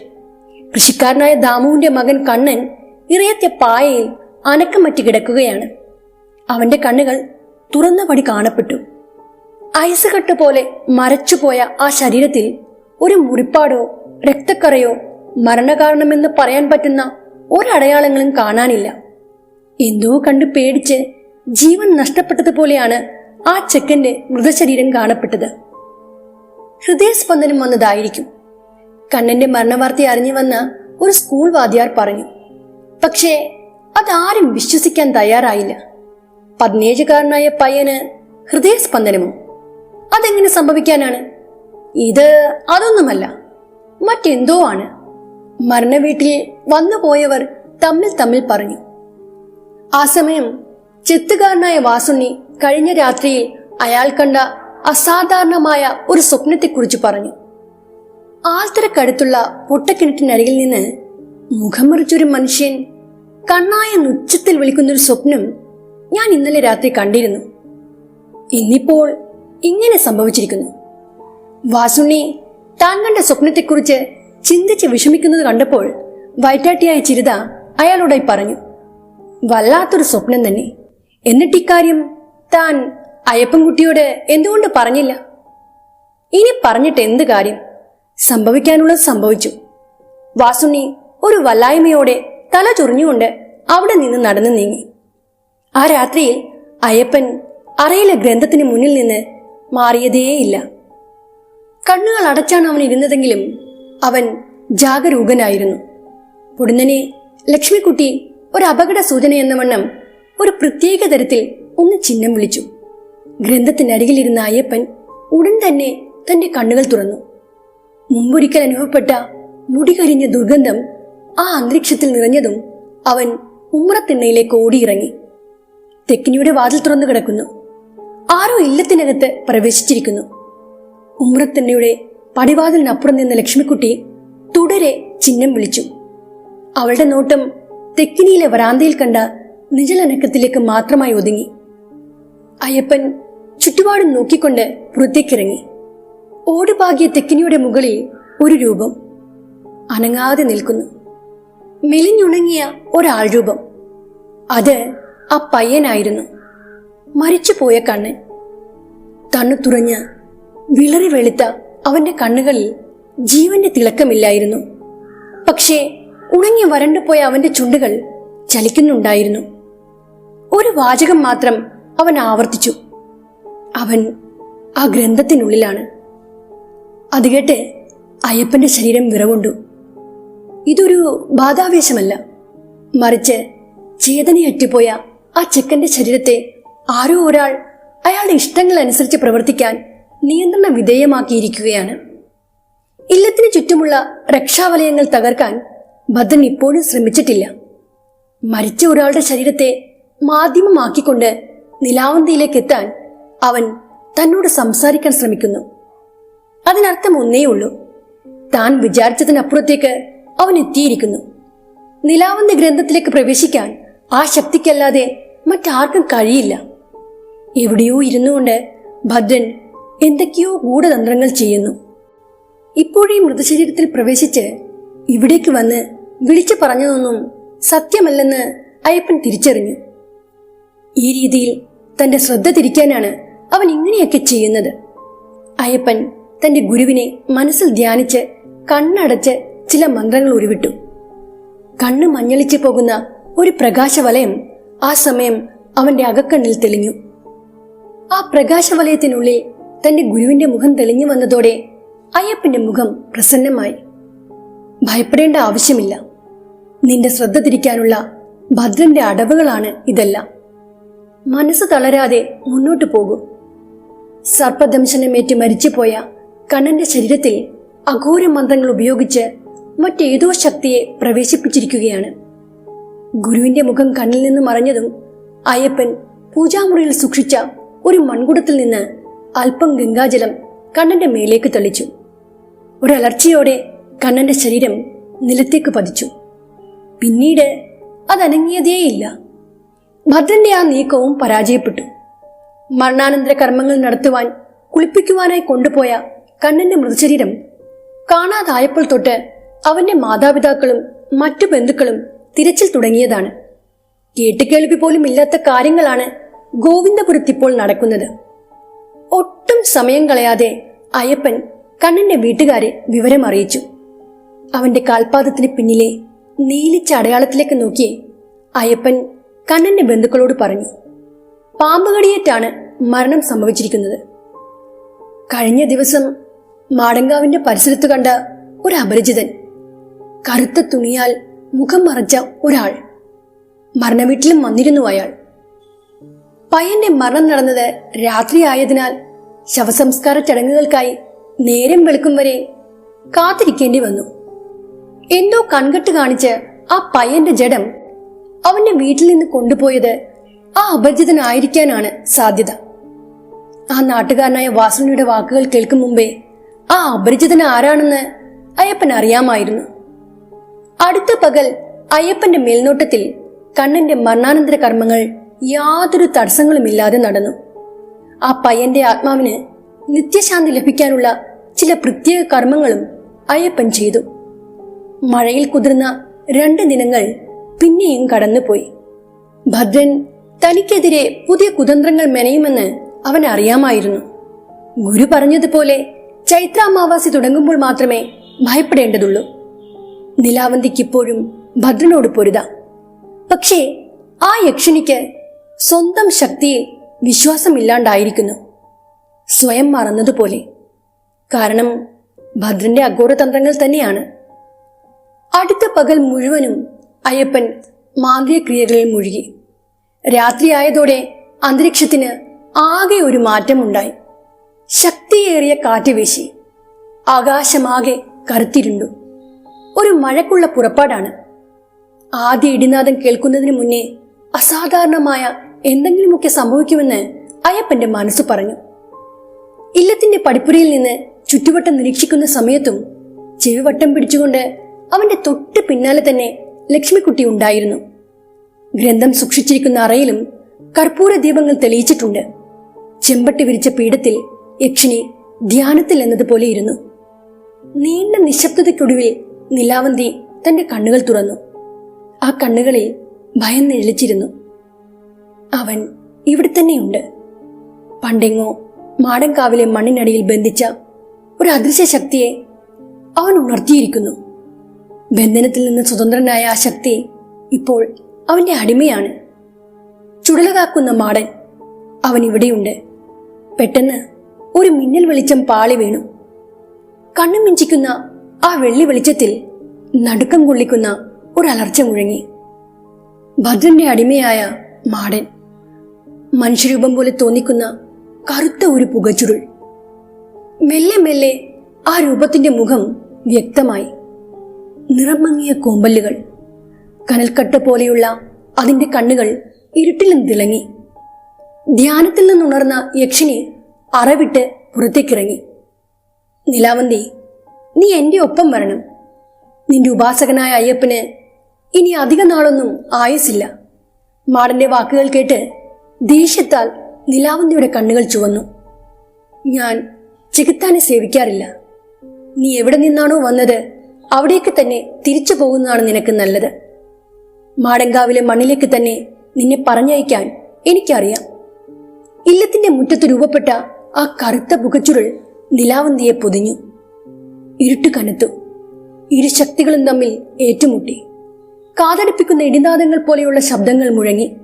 കൃഷിക്കാരനായ ദാമുവിന്റെ മകൻ കണ്ണൻ ഇറയത്തെ പായയിൽ അനക്കമറ്റ് കിടക്കുകയാണ്. അവന്റെ കണ്ണുകൾ തുറന്ന പടി കാണപ്പെട്ടു. ഐസ് കട്ട് പോലെ മരച്ചുപോയ ആ ശരീരത്തിൽ ഒരു മുറിപ്പാടോ രക്തക്കറയോ മരണകാരണമെന്ന് പറയാൻ പറ്റുന്ന ഒരടയാളങ്ങളും കാണാനില്ല. എന്തോ കണ്ടു പേടിച്ച് ജീവൻ നഷ്ടപ്പെട്ടതുപോലെയാണ് ആ ചെക്കന്റെ മൃതശരീരം കാണപ്പെട്ടത്. ഹൃദയസ്പന്ദനം വന്നതായിരിക്കും. കണ്ണന്റെ മരണവാർത്ത അറിഞ്ഞു വന്ന ഒരു സ്കൂൾ വാദ്യാർ പറഞ്ഞു. പക്ഷേ അതാരും വിശ്വസിക്കാൻ തയ്യാറായില്ല. 17കാരനായ പയ്യന് ഹൃദയസ്പന്ദനമോ? അതെങ്ങനെ സംഭവിക്കാനാണ്? ഇത് അതൊന്നുമല്ല, മറ്റെന്തോ ആണ്. മരണവീട്ടിൽ വന്നുപോയവർ തമ്മിൽ പറഞ്ഞു. ആ സമയം ചെത്തുകാരനായ വാസുണ്ണി കഴിഞ്ഞ രാത്രിയിൽ അയാൾ കണ്ട അസാധാരണമായ ഒരു സ്വപ്നത്തെക്കുറിച്ച് പറഞ്ഞു. ആൽത്തറക്കടുത്തുള്ള പൊട്ടക്കിണറ്റിനരികിൽ നിന്ന് മുഖം മറിച്ചൊരു മനുഷ്യൻ കണ്ണായ ഉച്ചത്തിൽ വിളിക്കുന്നൊരു സ്വപ്നം ഞാൻ ഇന്നലെ രാത്രി കണ്ടിരുന്നു. ഇന്നിപ്പോൾ ഇങ്ങനെ സംഭവിച്ചിരിക്കുന്നു. വാസുണ്ണി താൻ കണ്ട സ്വപ്നത്തെക്കുറിച്ച് ചിന്തിച്ച് വിഷമിക്കുന്നത് കണ്ടപ്പോൾ വയറ്റാട്ടിയായ ചിരിത അയാളോടായി പറഞ്ഞു, വല്ലാത്തൊരു സ്വപ്നം തന്നെ. എന്നിട്ട് ഇക്കാര്യം താൻ അയ്യപ്പൻകുട്ടിയോട് എന്തുകൊണ്ട് പറഞ്ഞില്ല? ഇനി പറഞ്ഞിട്ട് എന്ത് കാര്യം? സംഭവിക്കാനുള്ളത് സംഭവിച്ചു. വാസുണ്ണി ഒരു വല്ലായ്മയോടെ തല ചൊറിഞ്ഞുകൊണ്ട് അവിടെ നിന്ന് നടന്നു നീങ്ങി. ആ രാത്രിയിൽ അയ്യപ്പൻ അറയിലെ ഗ്രന്ഥത്തിന് മുന്നിൽ നിന്ന് മാറിയതേയില്ല. കണ്ണുകൾ അടച്ചാണ് അവൻ ഇരുന്നതെങ്കിലും അവൻ ജാഗരൂകനായിരുന്നു. പൊടുന്നനെ ലക്ഷ്മിക്കുട്ടി ഒരു അപകട സൂചന എന്ന വണ്ണം ഒരു പ്രത്യേക തരത്തിൽ ഒന്ന് ചിഹ്നം വിളിച്ചു. ഗ്രന്ഥത്തിനരികിലിരുന്ന അയ്യപ്പൻ ഉടൻ തന്നെ തന്റെ കണ്ണുകൾ തുറന്നു. മുമ്പൊരിക്കൽ അനുഭവപ്പെട്ട മുടികരിഞ്ഞ ദുർഗന്ധം ആ അന്തരീക്ഷത്തിൽ നിറഞ്ഞതും അവൻ ഉമ്രത്തിണ്ണയിലേക്ക് ഓടിയിറങ്ങി. തെക്കിനിയുടെ വാതിൽ തുറന്നു കിടക്കുന്നു. ആരോ ഇല്ലത്തിനകത്ത് പ്രവേശിച്ചിരിക്കുന്നു. ഉമ്രത്തിണ്ണയുടെ പടിവാതിലിനപ്പുറം നിന്ന ലക്ഷ്മിക്കുട്ടി തുടരെ ചിഹ്നം വിളിച്ചു. അവളുടെ നോട്ടം തെക്കിനിയിലെ വരാന്തയിൽ കണ്ട നിഴലനക്കത്തിലേക്ക് മാത്രമായി ഒതുങ്ങി. അയ്യപ്പൻ ചുറ്റുപാടും നോക്കിക്കൊണ്ട് പുറത്തേക്കിറങ്ങി. ഓടുപാകിയ തെക്കിനിയുടെ മുകളിൽ ഒരു രൂപം അനങ്ങാതെ നിൽക്കുന്നു. മെലിഞ്ഞുണങ്ങിയ ഒരാൾ രൂപം. അത് ആ പയ്യനായിരുന്നു. മരിച്ചുപോയ കണ്ണൻ. തണ്ണുതുറഞ്ഞ് വിളറി വെളുത്ത അവന്റെ കണ്ണുകളിൽ ജീവന്റെ തിളക്കമില്ലായിരുന്നു. പക്ഷേ ഉണങ്ങി വരണ്ടുപോയ അവന്റെ ചുണ്ടുകൾ ചലിക്കുന്നുണ്ടായിരുന്നു. ഒരു വാചകം മാത്രം അവൻ ആവർത്തിച്ചു: അവൻ ആ ഗ്രന്ഥത്തിനുള്ളിലാണ്. അത് കേട്ട് അയ്യപ്പന്റെ ശരീരം വിറകൊണ്ടു. ഇതൊരു ബാധാവേശമല്ല, മറിച്ച് ചേതനയറ്റുപോയ ആ ചെക്കന്റെ ശരീരത്തെ ആരോ ഒരാൾ അയാളുടെ ഇഷ്ടങ്ങൾ അനുസരിച്ച് പ്രവർത്തിക്കാൻ നിയന്ത്രണ വിധേയമാക്കിയിരിക്കുകയാണ്. ഇല്ലത്തിന് ചുറ്റുമുള്ള രക്ഷാവലയങ്ങൾ തകർക്കാൻ ഭദ്രൻ ഇപ്പോഴും ശ്രമിച്ചിട്ടില്ല. മരിച്ച ഒരാളുടെ ശരീരത്തെ മാധ്യമമാക്കിക്കൊണ്ട് നിലാവന്തിയിലേക്ക് എത്താൻ അവൻ തന്നോട് സംസാരിക്കാൻ ശ്രമിക്കുന്നു. അതിനർത്ഥം ഒന്നേ ഉള്ളൂ: താൻ വിചാരിച്ചതിനപ്പുറത്തേക്ക് അവൻ എത്തിയിരിക്കുന്നു. നിലാവന്തി ഗ്രന്ഥത്തിലേക്ക് പ്രവേശിക്കാൻ ആ ശക്തിക്കല്ലാതെ മറ്റാർക്കും കഴിയില്ല. എവിടെയോ ഇരുന്നുകൊണ്ട് ഭദ്രൻ എന്തൊക്കെയോ ഗൂഢതന്ത്രങ്ങൾ ചെയ്യുന്നു. ഇപ്പോഴീ മൃതശരീരത്തിൽ പ്രവേശിച്ച് ഇവിടേക്ക് വന്ന് വിളിച്ചു പറഞ്ഞതൊന്നും സത്യമല്ലെന്ന് അയ്യപ്പൻ തിരിച്ചറിഞ്ഞു. ഈ രീതിയിൽ തന്റെ ശ്രദ്ധ തിരിക്കാനാണ് അവൻ ഇങ്ങനെയൊക്കെ ചെയ്യുന്നത്. അയ്യപ്പൻ തന്റെ ഗുരുവിനെ മനസ്സിൽ ധ്യാനിച്ച് കണ്ണടച്ച് ചില മന്ത്രങ്ങൾ ഉരുവിട്ടു. കണ്ണ് മഞ്ഞളിച്ചു പോകുന്ന ഒരു പ്രകാശവലയം ആ സമയം അവന്റെ അകക്കണ്ണിൽ തെളിഞ്ഞു. ആ പ്രകാശവലയത്തിനുള്ളിൽ തന്റെ ഗുരുവിന്റെ മുഖം തെളിഞ്ഞു വന്നതോടെ അയ്യപ്പന്റെ മുഖം പ്രസന്നമായി. ഭയപ്പെടേണ്ട ആവശ്യമില്ല. നിന്റെ ശ്രദ്ധ തിരിക്കാനുള്ള ഭദ്രന്റെ അടവുകളാണ് ഇതെല്ലാം. മനസ്സ് തളരാതെ മുന്നോട്ടു പോകൂ. സർപ്പദംശനമേറ്റ് മരിച്ചുപോയ കണ്ണന്റെ ശരീരത്തിൽ അഘോര മന്ത്രങ്ങൾ ഉപയോഗിച്ച് മറ്റേതോ ശക്തിയെ പ്രവേശിപ്പിച്ചിരിക്കുകയാണ്. ഗുരുവിന്റെ മുഖം കണ്ണിൽ നിന്ന് മറഞ്ഞതും അയ്യപ്പൻ പൂജാമുറിയിൽ സൂക്ഷിച്ച ഒരു മൺകുടത്തിൽ നിന്ന് അല്പം ഗംഗാജലം കണ്ണന്റെ മേലേക്ക് തളിച്ചു. ഒരലർച്ചയോടെ കണ്ണന്റെ ശരീരം നിലത്തേക്ക് പതിച്ചു. പിന്നീട് അതനങ്ങിയതേയില്ല. ഭദ്രന്റെ ആ നീക്കവും പരാജയപ്പെട്ടു. മരണാനന്തര കർമ്മങ്ങൾ നടത്തുവാൻ കുളിപ്പിക്കുവാനായി കൊണ്ടുപോയ കണ്ണന്റെ മൃതശരീരം കാണാതായപ്പോൾ തൊട്ട് അവന്റെ മാതാപിതാക്കളും മറ്റു ബന്ധുക്കളും തിരച്ചിൽ തുടങ്ങിയതാണ്. കേട്ടുകേൾവി പോലും ഇല്ലാത്ത കാര്യങ്ങളാണ് ഗോവിന്ദപുരത്തിപ്പോൾ നടക്കുന്നത്. ഒട്ടും സമയം കളയാതെ അയ്യപ്പൻ കണ്ണന്റെ വീട്ടുകാരെ വിവരം അറിയിച്ചു. അവന്റെ കാൽപാദത്തിന് പിന്നിലെ നീലിച്ച അടയാളത്തിലേക്ക് നോക്കി അയ്യപ്പൻ കണ്ണന്റെ ബന്ധുക്കളോട് പറഞ്ഞു: പാമ്പുകടിയേറ്റാണ് മരണം സംഭവിച്ചിരിക്കുന്നത്. കഴിഞ്ഞ ദിവസം മാടങ്കാവിന്റെ പരിസരത്ത് കണ്ട ഒരു അപരിചിതൻ, കറുത്ത തുണിയാൽ മുഖം മറച്ച ഒരാൾ. മരണവീട്ടിലും വന്നിരുന്നു അയാൾ. പയ്യന്റെ മരണം നടന്നത് രാത്രിയായതിനാൽ ശവസംസ്കാര ചടങ്ങുകൾക്കായി നേരം വെളുക്കും വരെ കാത്തിരിക്കേണ്ടി വന്നു. എന്തോ കൺകെട്ട് കാണിച്ച് ആ പയ്യന്റെ ജഡം അവന്റെ വീട്ടിൽ നിന്ന് കൊണ്ടുപോയത് ആ അപരിചിതനായിരിക്കാനാണ് സാധ്യത. ആ നാട്ടുകാരനായ വാസുണിയുടെ വാക്കുകൾ കേൾക്കും മുമ്പേ ആ അപരിചിതൻ ആരാണെന്ന് അയ്യപ്പൻ അറിയാമായിരുന്നു. അടുത്ത പകൽ അയ്യപ്പന്റെ മേൽനോട്ടത്തിൽ കണ്ണന്റെ മരണാനന്തര കർമ്മങ്ങൾ യാതൊരു തടസ്സങ്ങളുമില്ലാതെ നടന്നു. ആ പയ്യന്റെ ആത്മാവിന് നിത്യശാന്തി ലഭിക്കാനുള്ള ചില പ്രത്യേക കർമ്മങ്ങളും അയ്യപ്പൻ ചെയ്തു. മഴയിൽ കുതിർന്ന 2 ദിനങ്ങൾ പിന്നെയും കടന്നുപോയി. ഭദ്രൻ തനിക്കെതിരെ പുതിയ കുതന്ത്രങ്ങൾ മെനയുമെന്ന് അവൻ അറിയാമായിരുന്നു. ഗുരു പറഞ്ഞതുപോലെ ചൈത്ര അമാവാസി തുടങ്ങുമ്പോൾ മാത്രമേ ഭയപ്പെടേണ്ടതുള്ളൂ. നിലാവന്തിക്കിപ്പോഴും ഭദ്രനോട് പൊരുതാം. പക്ഷേ ആ യക്ഷിണിക്ക് സ്വന്തം ശക്തിയിൽ വിശ്വാസമില്ലാണ്ടായിരിക്കുന്നു, സ്വയം മറന്നതുപോലെ. കാരണം ഭദ്രന്റെ അഘോരതന്ത്രങ്ങൾ തന്നെയാണ്. അടുത്ത പകൽ മുഴുവനും അയ്യപ്പൻ മാന്ത്രിക ക്രിയകളിൽ മുഴുകി. രാത്രിയായതോടെ അന്തരീക്ഷത്തിന് ആകെ ഒരു മാറ്റമുണ്ടായി. ശക്തിയേറിയ കാറ്റ് വീശി. ആകാശമാകെ കറുത്തിരുണ്ടു. ഒരു മഴക്കുള്ള പുറപ്പാടാണ്. ആദ്യ ഇടിനാദം കേൾക്കുന്നതിന് മുന്നേ അസാധാരണമായ എന്തെങ്കിലുമൊക്കെ സംഭവിക്കുമെന്ന് അയ്യപ്പന്റെ മനസ്സ് പറഞ്ഞു. ഇല്ലത്തിന്റെ പടിപ്പുരയിൽ നിന്ന് ചുറ്റുവട്ടം നിരീക്ഷിക്കുന്ന സമയത്തും ചെവിവട്ടം പിടിച്ചുകൊണ്ട് അവന്റെ തൊട്ട് പിന്നാലെ തന്നെ ലക്ഷ്മിക്കുട്ടി ഉണ്ടായിരുന്നു. ഗ്രന്ഥം സൂക്ഷിച്ചിരിക്കുന്ന അറയിലും കർപ്പൂര ദീപങ്ങൾ തെളിയിച്ചിട്ടുണ്ട്. ചെമ്പട്ടി വിരിച്ച പീഠത്തിൽ യക്ഷിണി ധ്യാനത്തിൽ എന്നതുപോലെ ഇരുന്നു. നീണ്ട നിശബ്ദതയ്ക്കൊടുവിൽ നിലാവന്തി തന്റെ കണ്ണുകൾ തുറന്നു. ആ കണ്ണുകളിൽ ഭയം നിഴലിച്ചിരുന്നു. അവൻ ഇവിടെ തന്നെയുണ്ട്. പണ്ടെങ്ങോ മാടൻകാവിലെ മണ്ണിനടിയിൽ ബന്ധിച്ച ഒരു അദൃശ്യ ശക്തിയെ അവൻ ഉണർത്തിയിരിക്കുന്നു. ബന്ധനത്തിൽ നിന്ന് സ്വതന്ത്രനായ ആ ശക്തി ഇപ്പോൾ അവന്റെ അടിമയാണ്. ചുടലകാക്കുന്ന മാടൻ അവൻ ഇവിടെയുണ്ട്. പെട്ടെന്ന് ഒരു മിന്നൽ വെളിച്ചം പാളി വീണു. കണ്ണു മിഞ്ചിക്കുന്ന ആ വെള്ളി വെളിച്ചത്തിൽ നടുക്കം കൊള്ളിക്കുന്ന ഒരു അലർച്ച മുഴങ്ങി. ഭദ്രന്റെ അടിമയായ മാടൻ, മനുഷ്യരൂപം പോലെ തോന്നിക്കുന്ന കറുത്ത ഒരു പുകച്ചുരുൾ. മെല്ലെ മെല്ലെ ആ രൂപത്തിന്റെ മുഖം വ്യക്തമായി. നിറം മങ്ങിയ കോമ്പല്ലുകൾ, കനൽക്കട്ട പോലെയുള്ള അതിന്റെ കണ്ണുകൾ ഇരുട്ടിലും തിളങ്ങി. ധ്യാനത്തിൽ നിന്നുണർന്ന യക്ഷിണി അറവിട്ട് പുറത്തേക്കിറങ്ങി. നിലാവന്തി, നീ എന്റെ ഒപ്പം വരണം. നിന്റെ ഉപാസകനായ അയ്യപ്പന് ഇനി അധിക നാളൊന്നും ആയുസില്ല. മാടന്റെ വാക്കുകൾ കേട്ട് ദേഷ്യത്താൽ നിലാവന്തിയുടെ കണ്ണുകൾ ചുവന്നു. ഞാൻ ചെകുത്താനെ സേവിക്കാറില്ല. നീ എവിടെ നിന്നാണോ വന്നത് അവിടേക്ക് തന്നെ തിരിച്ചു പോകുന്നതാണ് നിനക്ക് നല്ലത്. മാടങ്കാവിലെ മണ്ണിലേക്ക് തന്നെ നിന്നെ പറഞ്ഞയക്കാൻ എനിക്കറിയാം. ഇല്ലത്തിന്റെ മുറ്റത്ത് രൂപപ്പെട്ട ആ കറുത്ത പുകച്ചുരുൾ നിലാവന്തിയെ പൊതിഞ്ഞു. ഇരുട്ട് കനത്തു. ഇരു ശക്തികളും തമ്മിൽ ഏറ്റുമുട്ടി. കാതടിപ്പിക്കുന്ന ഇടിനാദങ്ങൾ പോലെയുള്ള ശബ്ദങ്ങൾ മുഴങ്ങി.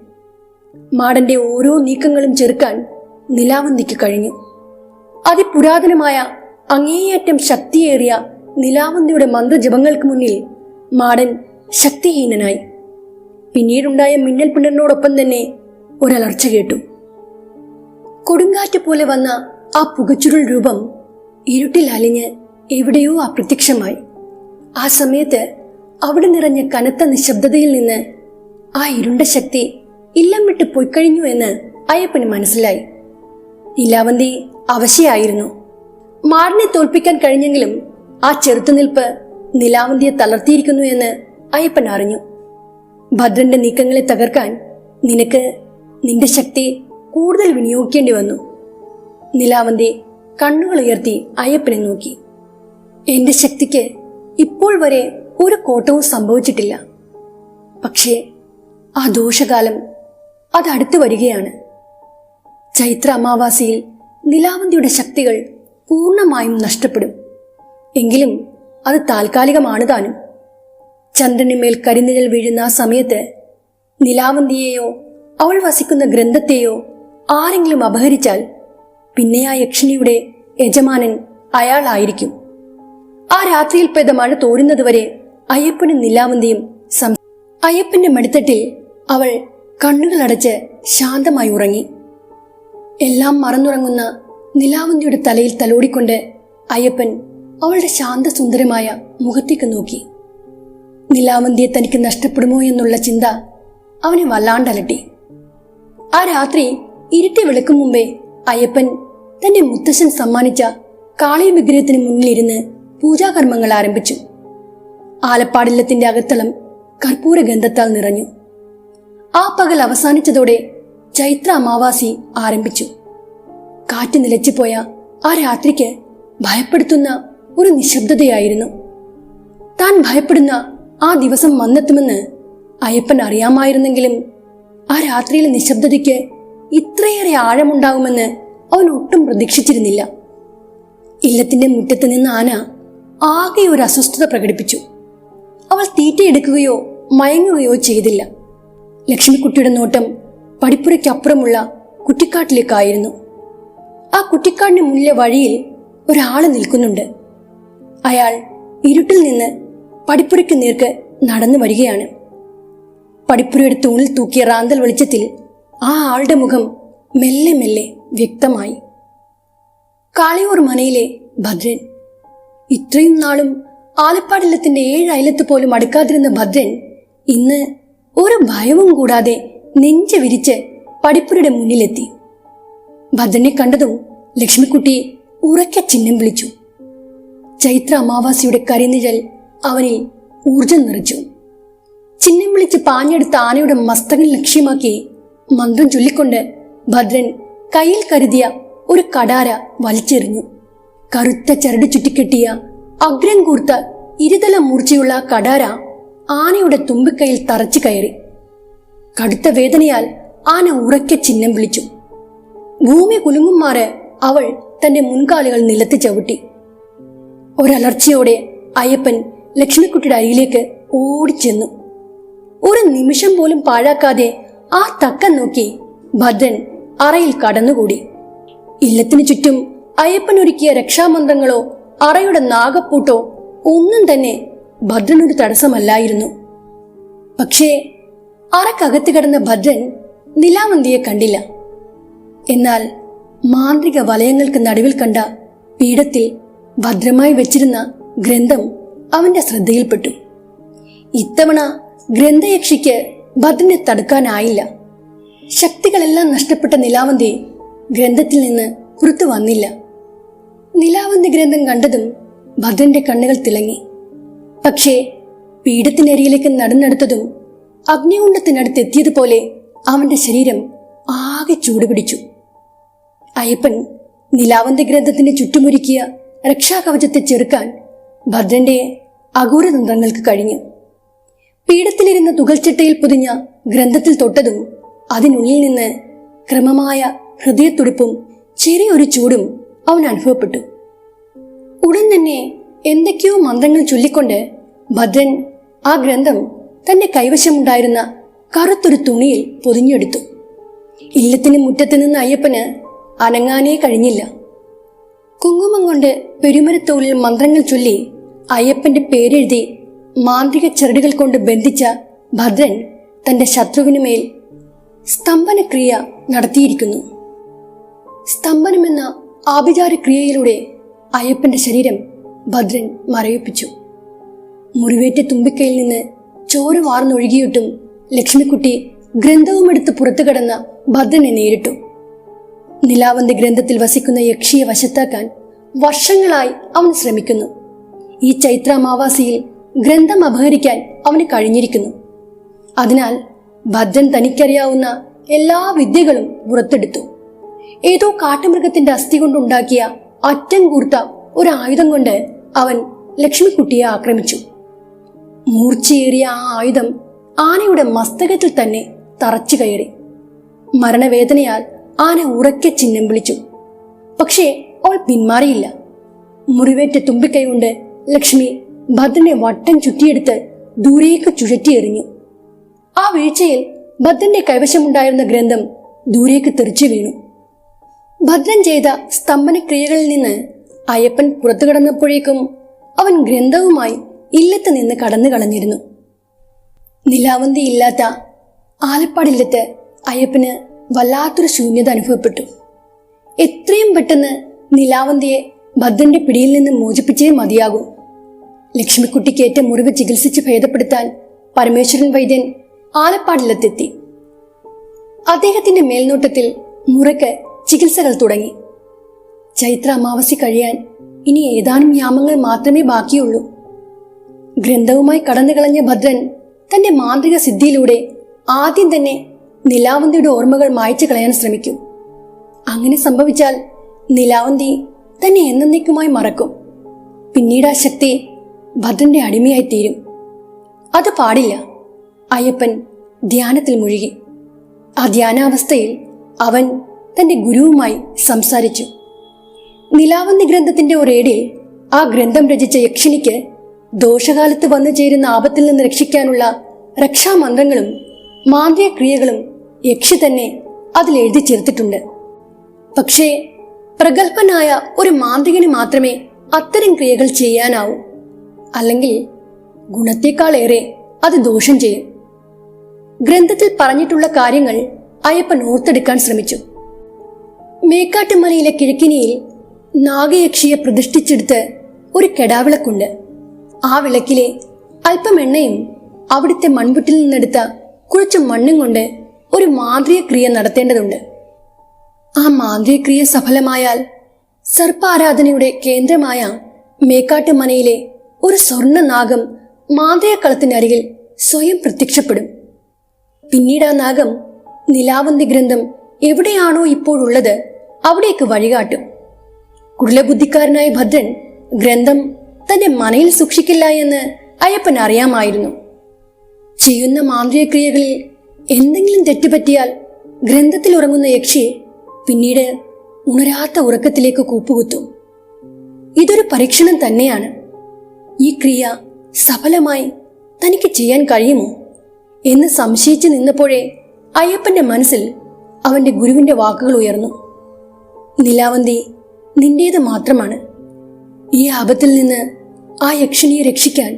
മാടന്റെ ഓരോ നീക്കങ്ങളും ചെറുക്കാൻ നിലാവന്തിക്ക് കഴിഞ്ഞു. അതിപുരാതനമായ അങ്ങേയറ്റം ശക്തിയേറിയ നിലാവന്തിയുടെ മന്ത്രജപങ്ങൾക്ക് മുന്നിൽ മാടൻ ശക്തിഹീനനായി. പിന്നീടുണ്ടായ മിന്നൽ പിണറിനോടൊപ്പം തന്നെ ഒരലർച്ച കേട്ടു. കൊടുങ്കാറ്റ് പോലെ വന്ന ആ പുകച്ചുരുൾ രൂപം ഇരുട്ടിൽ അലിഞ്ഞ് എവിടെയോ അപ്രത്യക്ഷമായി. ആ സമയത്ത് അവിടെ നിറഞ്ഞ കനത്ത നിശബ്ദതയിൽ നിന്ന് ആ ഇരുണ്ട ശക്തി ഇല്ലം വിട്ട് പോയിക്കഴിഞ്ഞു എന്ന് അയ്യപ്പന് മനസ്സിലായി. നിലാവന്തി അവശയായിരുന്നു. മാടനെ തോൽപ്പിക്കാൻ കഴിഞ്ഞെങ്കിലും ആ ചെറുത്തുനിൽപ്പ് നിലാവന്തിയെ തളർത്തിയിരിക്കുന്നു എന്ന് അയ്യപ്പൻ അറിഞ്ഞു. ഭദ്രന്റെ നീക്കങ്ങളെ തകർക്കാൻ നിനക്ക് നിന്റെ ശക്തി കൂടുതൽ വിനിയോഗിക്കേണ്ടി വന്നു. നിലാവന്തി കണ്ണുകൾ ഉയർത്തി അയ്യപ്പനെ നോക്കി. എന്റെ ശക്തിക്ക് ഇപ്പോൾ വരെ ഒരു കോട്ടവും സംഭവിച്ചിട്ടില്ല. പക്ഷേ ആ ദോഷകാലം അതടുത്തു വരികയാണ്. ചൈത്ര അമാവാസിയിൽ നിലാവന്തിയുടെ ശക്തികൾ പൂർണ്ണമായും നഷ്ടപ്പെടും. എങ്കിലും അത് താൽക്കാലികമാണ് താനും. ചന്ദ്രനുമേൽ കരിനിഴൽ വീഴുന്ന ആ സമയത്ത് നിലാവന്തിയെയോ അവൾ വസിക്കുന്ന ഗ്രന്ഥത്തെയോ ആരെങ്കിലും അപഹരിച്ചാൽ പിന്നെ ആ യക്ഷിണിയുടെ യജമാനൻ അയാളായിരിക്കും. ആ രാത്രിയിൽ പെയ്ത മഴ തോരുന്നതുവരെ അയ്യപ്പനും നിലാവന്തിയും അയ്യപ്പന്റെ മടിത്തട്ടിൽ അവൾ കണ്ണുകളടച്ച് ശാന്തമായി ഉറങ്ങി. എല്ലാം മറന്നുറങ്ങുന്ന നിലാവന്തിയുടെ തലയിൽ തലോടിക്കൊണ്ട് അയ്യപ്പൻ അവളുടെ ശാന്തസുന്ദരമായ മുഖത്തേക്ക് നോക്കി. നിലാവന്തിയെ തനിക്ക് നഷ്ടപ്പെടുമോ എന്നുള്ള ചിന്ത അവനെ വല്ലാണ്ടലട്ടി. ആ രാത്രി ഇരുട്ടി വെളുക്കും മുമ്പേ അയ്യപ്പൻ തന്റെ മുത്തശ്ശൻ സമ്മാനിച്ച കാളി വിഗ്രഹത്തിന് മുന്നിലിരുന്ന് പൂജാകർമ്മങ്ങൾ ആരംഭിച്ചു. ആലപ്പാടില്ലത്തിന്റെ അകത്തളം കർപ്പൂര ഗന്ധത്താൽ നിറഞ്ഞു. ആ പകൽ അവസാനിച്ചതോടെ ചൈത്ര അമാവാസി ആരംഭിച്ചു. കാറ്റ് നിലച്ചുപോയ ആ രാത്രിക്ക് ഭയപ്പെടുത്തുന്ന ഒരു നിശബ്ദതയായിരുന്നു. താൻ ഭയപ്പെടുന്ന ആ ദിവസം വന്നെത്തുമെന്ന് അയ്യപ്പൻ അറിയാമായിരുന്നെങ്കിലും ആ രാത്രിയിലെ നിശബ്ദതയ്ക്ക് ഇത്രയേറെ ആഴമുണ്ടാകുമെന്ന് അവൻ ഒട്ടും പ്രതീക്ഷിച്ചിരുന്നില്ല. ഇല്ലത്തിന്റെ മുറ്റത്ത് നിന്ന് ആന ആകെ ഒരു അസ്വസ്ഥത പ്രകടിപ്പിച്ചു. അവൾ തീറ്റയെടുക്കുകയോ മയങ്ങുകയോ ചെയ്തില്ല. ലക്ഷ്മിക്കുട്ടിയുടെ നോട്ടം പടിപ്പുരയ്ക്കപ്പുറമുള്ള കുറ്റിക്കാട്ടിലേക്കായിരുന്നു. ആ കുറ്റിക്കാടിന് മുന്നിലെ വഴിയിൽ ഒരാള് നിൽക്കുന്നുണ്ട്. അയാൾ ഇരുട്ടിൽ നിന്ന് പടിപ്പുരയ്ക്ക് നേർക്ക് നടന്നു വരികയാണ്. പടിപ്പുരയുടെ തൂണിൽ തൂക്കിയ റാന്തൽ വെളിച്ചത്തിൽ ആ ആളുടെ മുഖം മെല്ലെ മെല്ലെ വ്യക്തമായി. കാളിയൂർ മനയിലെ ഭദ്രൻ. ഇത്രയും നാളും ആലപ്പാടില്ലത്തിന്റെ 7 അയലത്ത് പോലും അടുക്കാതിരുന്ന ഭദ്രൻ ഇന്ന് ഒരു ഭയവും കൂടാതെ നെഞ്ച് വിരിച്ച് പടിപ്പുരയുടെ മുന്നിലെത്തി. ഭദ്രനെ കണ്ടതും ലക്ഷ്മിക്കുട്ടി ഉറക്കെ ചിഹ്നം വിളിച്ചു. ചൈത്ര അമാവാസിയുടെ കരിനിഴൽ അവനിൽ ഊർജം നിറച്ചു. ചിഹ്നം വിളിച്ച് പാഞ്ഞെടുത്ത ആനയുടെ മസ്തകം ലക്ഷ്യമാക്കി മന്ത്രം ചൊല്ലിക്കൊണ്ട് ഭദ്രൻ കയ്യിൽ കരുതിയ ഒരു കടാര വലിച്ചെറിഞ്ഞു. കറുത്ത ചരട് ചുറ്റിക്കെട്ടിയ അഗ്രം കൂർത്ത ഇരുതല മൂർച്ചയുള്ള കടാര ആനയുടെ തുമ്പിക്കൈയിൽ തറച്ചു കയറി. കടുത്ത വേദനയാൽ ആന ഉറക്കെ ചിഹ്നം വിളിച്ചു. ഭൂമി കുലുങ്ങുമാറ് അവൾ തന്റെ മുൻകാലുകൾ നിലത്ത് ചവിട്ടി. ഒരലർച്ചയോടെ അയ്യപ്പൻ ലക്ഷ്മിക്കുട്ടിയുടെ അരിയിലേക്ക് ഓടിച്ചെന്നു. ഒരു നിമിഷം പോലും പാഴാക്കാതെ ആ തക്കം നോക്കി ഭദ്രൻ അറയിൽ കടന്നുകൂടി. ഇല്ലത്തിനു ചുറ്റും അയ്യപ്പൻ ഒരുക്കിയ രക്ഷാമന്ത്രങ്ങളോ അറയുടെ നാഗപ്പൂട്ടോ ഒന്നും തന്നെ ഭദ്രനൊരു തടസ്സമല്ലായിരുന്നു. പക്ഷേ അറക്കകത്ത് കിടന്ന ഭദ്രൻ നിലാവന്തിയെ കണ്ടില്ല. എന്നാൽ മാന്ത്രിക വലയങ്ങൾക്ക് നടുവിൽ കണ്ട പീഠത്തിൽ ഭദ്രമായി വെച്ചിരുന്ന ഗ്രന്ഥം അവന്റെ ശ്രദ്ധയിൽപ്പെട്ടു. ഇത്തവണ ഗ്രന്ഥയക്ഷിക്ക് ഭദ്രനെ തടുക്കാനായില്ല. ശക്തികളെല്ലാം നഷ്ടപ്പെട്ട നിലാവന്തി ഗ്രന്ഥത്തിൽ നിന്ന് പുറത്തു വന്നില്ല. നിലാവന്തി ഗ്രന്ഥം കണ്ടതും ഭദ്രന്റെ കണ്ണുകൾ തിളങ്ങി. പക്ഷേ പീഠത്തിനരിയിലേക്ക് നടന്നെടുത്തതും അഗ്നികുണ്ഡത്തിനടുത്തെത്തിയതുപോലെ അവന്റെ ശരീരം ആകെ ചൂടുപിടിച്ചു. അയ്യപ്പൻ നിലാവന്തി ഗ്രന്ഥത്തിന് ചുറ്റുമൊരുക്കിയ രക്ഷാകവചത്തെ ചെറുക്കാൻ ഭദ്രന്റെ അഘോരതന്ത്രങ്ങൾക്ക് കഴിഞ്ഞു. പീഠത്തിലിരുന്ന തുകൽച്ചിട്ടയിൽ പൊതിഞ്ഞ ഗ്രന്ഥത്തിൽ തൊട്ടതും അതിനുള്ളിൽ നിന്ന് ക്രമമായ ഹൃദയത്തുടിപ്പും ചെറിയൊരു ചൂടും അവൻ അനുഭവപ്പെട്ടു. ഉടൻ തന്നെ എന്തൊക്കെയോ മന്ത്രങ്ങൾ ചൊല്ലിക്കൊണ്ട് ഭദ്രൻ ആ ഗ്രന്ഥം തന്റെ കൈവശമുണ്ടായിരുന്ന കറുത്തൊരു തുണിയിൽ പൊതിഞ്ഞെടുത്തു. ഇല്ലത്തിന് മുറ്റത്ത് നിന്ന് അയ്യപ്പന് അനങ്ങാനേ കഴിഞ്ഞില്ല. കുങ്കുമം കൊണ്ട് പെരുമരത്തോളിൽ മന്ത്രങ്ങൾ ചൊല്ലി അയ്യപ്പന്റെ പേരെഴുതി മാന്ത്രിക ചരടുകൾ കൊണ്ട് ബന്ധിച്ച ഭദ്രൻ തന്റെ ശത്രുവിനുമേൽ സ്തംഭനക്രിയ നടത്തിയിരിക്കുന്നു. സ്തംഭനമെന്ന ആഭിചാരക്രിയയിലൂടെ അയ്യപ്പന്റെ ശരീരം ഭദ്രൻ മരവിപ്പിച്ചു. മുറിവേറ്റ തുമ്പിക്കയിൽ നിന്ന് ചോര വാർന്നൊഴുകിയിട്ടും ലക്ഷ്മിക്കുട്ടി ഗ്രന്ഥവുമെടുത്ത് പുറത്തു കടന്ന ഭദ്രനെ നേരിട്ടു. നിലാവന്തി ഗ്രന്ഥത്തിൽ വസിക്കുന്ന യക്ഷിയെ വശത്താക്കാൻ വർഷങ്ങളായി അവൻ ശ്രമിക്കുന്നു. ഈ ചൈത്രാമാവാസിയിൽ ഗ്രന്ഥം അപഹരിക്കാൻ അവന് കഴിഞ്ഞിരിക്കുന്നു. അതിനാൽ ഭദ്രൻ തനിക്കറിയാവുന്ന എല്ലാ വിദ്യകളും പുറത്തെടുത്തു. ഏതോ കാട്ടുമൃഗത്തിന്റെ അസ്ഥി കൊണ്ടുണ്ടാക്കിയ അറ്റം കൂർത്ത ഒരു ആയുധം കൊണ്ട് അവൻ ലക്ഷ്മിക്കുട്ടിയെ ആക്രമിച്ചു. മൂർച്ചയേറിയ ആ ആയുധം ആനയുടെ മസ്തകത്തിൽ തന്നെ തറച്ചു കയറി. മരണവേദനയാൽ ആന ഉറക്കെ ചിഹ്നം വിളിച്ചു. പക്ഷേ അവൾ പിന്മാറിയില്ല. മുറിവേറ്റ തുമ്പിക്കൈ കൊണ്ട് ലക്ഷ്മി ഭദ്രനെ വട്ടം ചുറ്റിയെടുത്ത് ദൂരേക്ക് ചുഴറ്റിയെറിഞ്ഞു. ആ വീഴ്ചയിൽ ഭദ്രന്റെ കൈവശമുണ്ടായിരുന്ന ഗ്രന്ഥം ദൂരേക്ക് തെറിച്ചു വീണു. ഭദ്രൻ ചെയ്ത സ്തംഭനക്രിയകളിൽ നിന്ന് അയ്യപ്പൻ പുറത്തു കടന്നപ്പോഴേക്കും അവൻ ഗ്രന്ഥവുമായി ഇല്ലത്ത് നിന്ന് കടന്നു കളഞ്ഞിരുന്നു. നിലാവന്തി ഇല്ലാത്ത ആലപ്പാടില്ലത്ത് അയ്യപ്പന് വല്ലാത്തൊരു ശൂന്യത അനുഭവപ്പെട്ടു. എത്രയും പെട്ടെന്ന് നിലാവന്തിയെ ഭദ്രന്റെ പിടിയിൽ നിന്ന് മോചിപ്പിച്ചേ മതിയാകൂ. ലക്ഷ്മിക്കുട്ടിക്കേറ്റ മുറിവ് ചികിത്സിച്ച് ഭേദപ്പെടുത്താൻ പരമേശ്വരൻ വൈദ്യൻ ആലപ്പാടില്ലത്തെത്തി. അദ്ദേഹത്തിന്റെ മേൽനോട്ടത്തിൽ മുറയ്ക്ക് ചികിത്സകൾ തുടങ്ങി. ചൈത്ര അമാവാസി കഴിയാൻ ഇനി ഏതാനും യാമങ്ങൾ മാത്രമേ ബാക്കിയുള്ളൂ. ഗ്രന്ഥവുമായി കടന്നുകളഞ്ഞ ഭദ്രൻ തന്റെ മാന്ത്രിക സിദ്ധിയിലൂടെ ആദ്യം തന്നെ നിലാവന്തിയുടെ ഓർമ്മകൾ മായ്ച്ചു കളയാൻ ശ്രമിക്കും. അങ്ങനെ സംഭവിച്ചാൽ നിലാവന്തി തന്നെ എന്നേക്കുമായി മറക്കും. പിന്നീട് ആ ശക്തി ഭദ്രന്റെ അടിമയായി തീരും. അത് പാടില്ല. അയ്യപ്പൻ ധ്യാനത്തിൽ മുഴുകി. ആ ധ്യാനാവസ്ഥയിൽ അവൻ തന്റെ ഗുരുവുമായി സംസാരിച്ചു. നിലാവന്തി ഗ്രന്ഥത്തിന്റെ ഒരേടിൽ ആ ഗ്രന്ഥം രചിച്ച യക്ഷിണിക്ക് ദോഷകാലത്ത് വന്നു ചേരുന്ന ആപത്തിൽ നിന്ന് രക്ഷിക്കാനുള്ള രക്ഷാമന്ത്രങ്ങളും മാന്ത്രിക ക്രിയകളും യക്ഷി തന്നെ അതിൽ എഴുതി ചേർത്തിട്ടുണ്ട്. പക്ഷേ പ്രഗത്ഭനായ ഒരു മാന്ത്രികന് മാത്രമേ അത്തരം ക്രിയകൾ ചെയ്യാനാവൂ. അല്ലെങ്കിൽ ഗുണത്തെക്കാളേറെ അത് ദോഷം ചെയ്യും. ഗ്രന്ഥത്തിൽ പറഞ്ഞിട്ടുള്ള കാര്യങ്ങൾ അയ്യപ്പൻ ഓർത്തെടുക്കാൻ ശ്രമിച്ചു. മേക്കാട്ടുമലയിലെ കിഴക്കിനിയിൽ നാഗയക്ഷിയെ പ്രതിഷ്ഠിച്ചെടുത്ത് ഒരു കെടാവിളക്കുണ്ട്. ആ വിളക്കിലെ അല്പം എണ്ണയും അവിടുത്തെ മൺപുറ്റിൽ നിന്നെടുത്ത കുറച്ച് മണ്ണും കൊണ്ട് ഒരു മാന്ത്രിക ക്രിയ നടത്തേണ്ടതുണ്ട്. ആ മാന്ത്രിക ക്രിയ സഫലമായാൽ സർപ്പാരാധനയുടെ കേന്ദ്രമായ മേക്കാട്ടുമനയിലെ ഒരു സ്വർണ്ണ നാഗം മാന്ത്രിക കളത്തിനരികിൽ സ്വയം പ്രത്യക്ഷപ്പെടും. പിന്നീട് ആ നാഗം നിലാവന്തി ഗ്രന്ഥം എവിടെയാണോ ഇപ്പോഴുള്ളത് അവിടേക്ക് വഴികാട്ടും. കുടിലബുദ്ധിക്കാരനായ ഭദ്രൻ ഗ്രന്ഥം തന്റെ മനയിൽ സൂക്ഷിക്കില്ല എന്ന് അയ്യപ്പൻ അറിയാമായിരുന്നു. ചെയ്യുന്ന മാന്ത്രിക ക്രിയകളിൽ എന്തെങ്കിലും തെറ്റുപറ്റിയാൽ ഗ്രന്ഥത്തിൽ ഉറങ്ങുന്ന യക്ഷി പിന്നീട് ഉണരാത്ത ഉറക്കത്തിലേക്ക് കൂപ്പുകുത്തും. ഇതൊരു പരീക്ഷണം തന്നെയാണ്. ഈ ക്രിയ സഫലമായി തനിക്ക് ചെയ്യാൻ കഴിയുമോ എന്ന് സംശയിച്ചു നിന്നപ്പോഴേ അയ്യപ്പന്റെ മനസ്സിൽ അവന്റെ ഗുരുവിന്റെ വാക്കുകൾ ഉയർന്നു. നിലാവന്തി നിന്റേത് മാത്രമാണ്. ഈ ആപത്തിൽ നിന്ന് ആ യക്ഷിണിയെ രക്ഷിക്കാൻ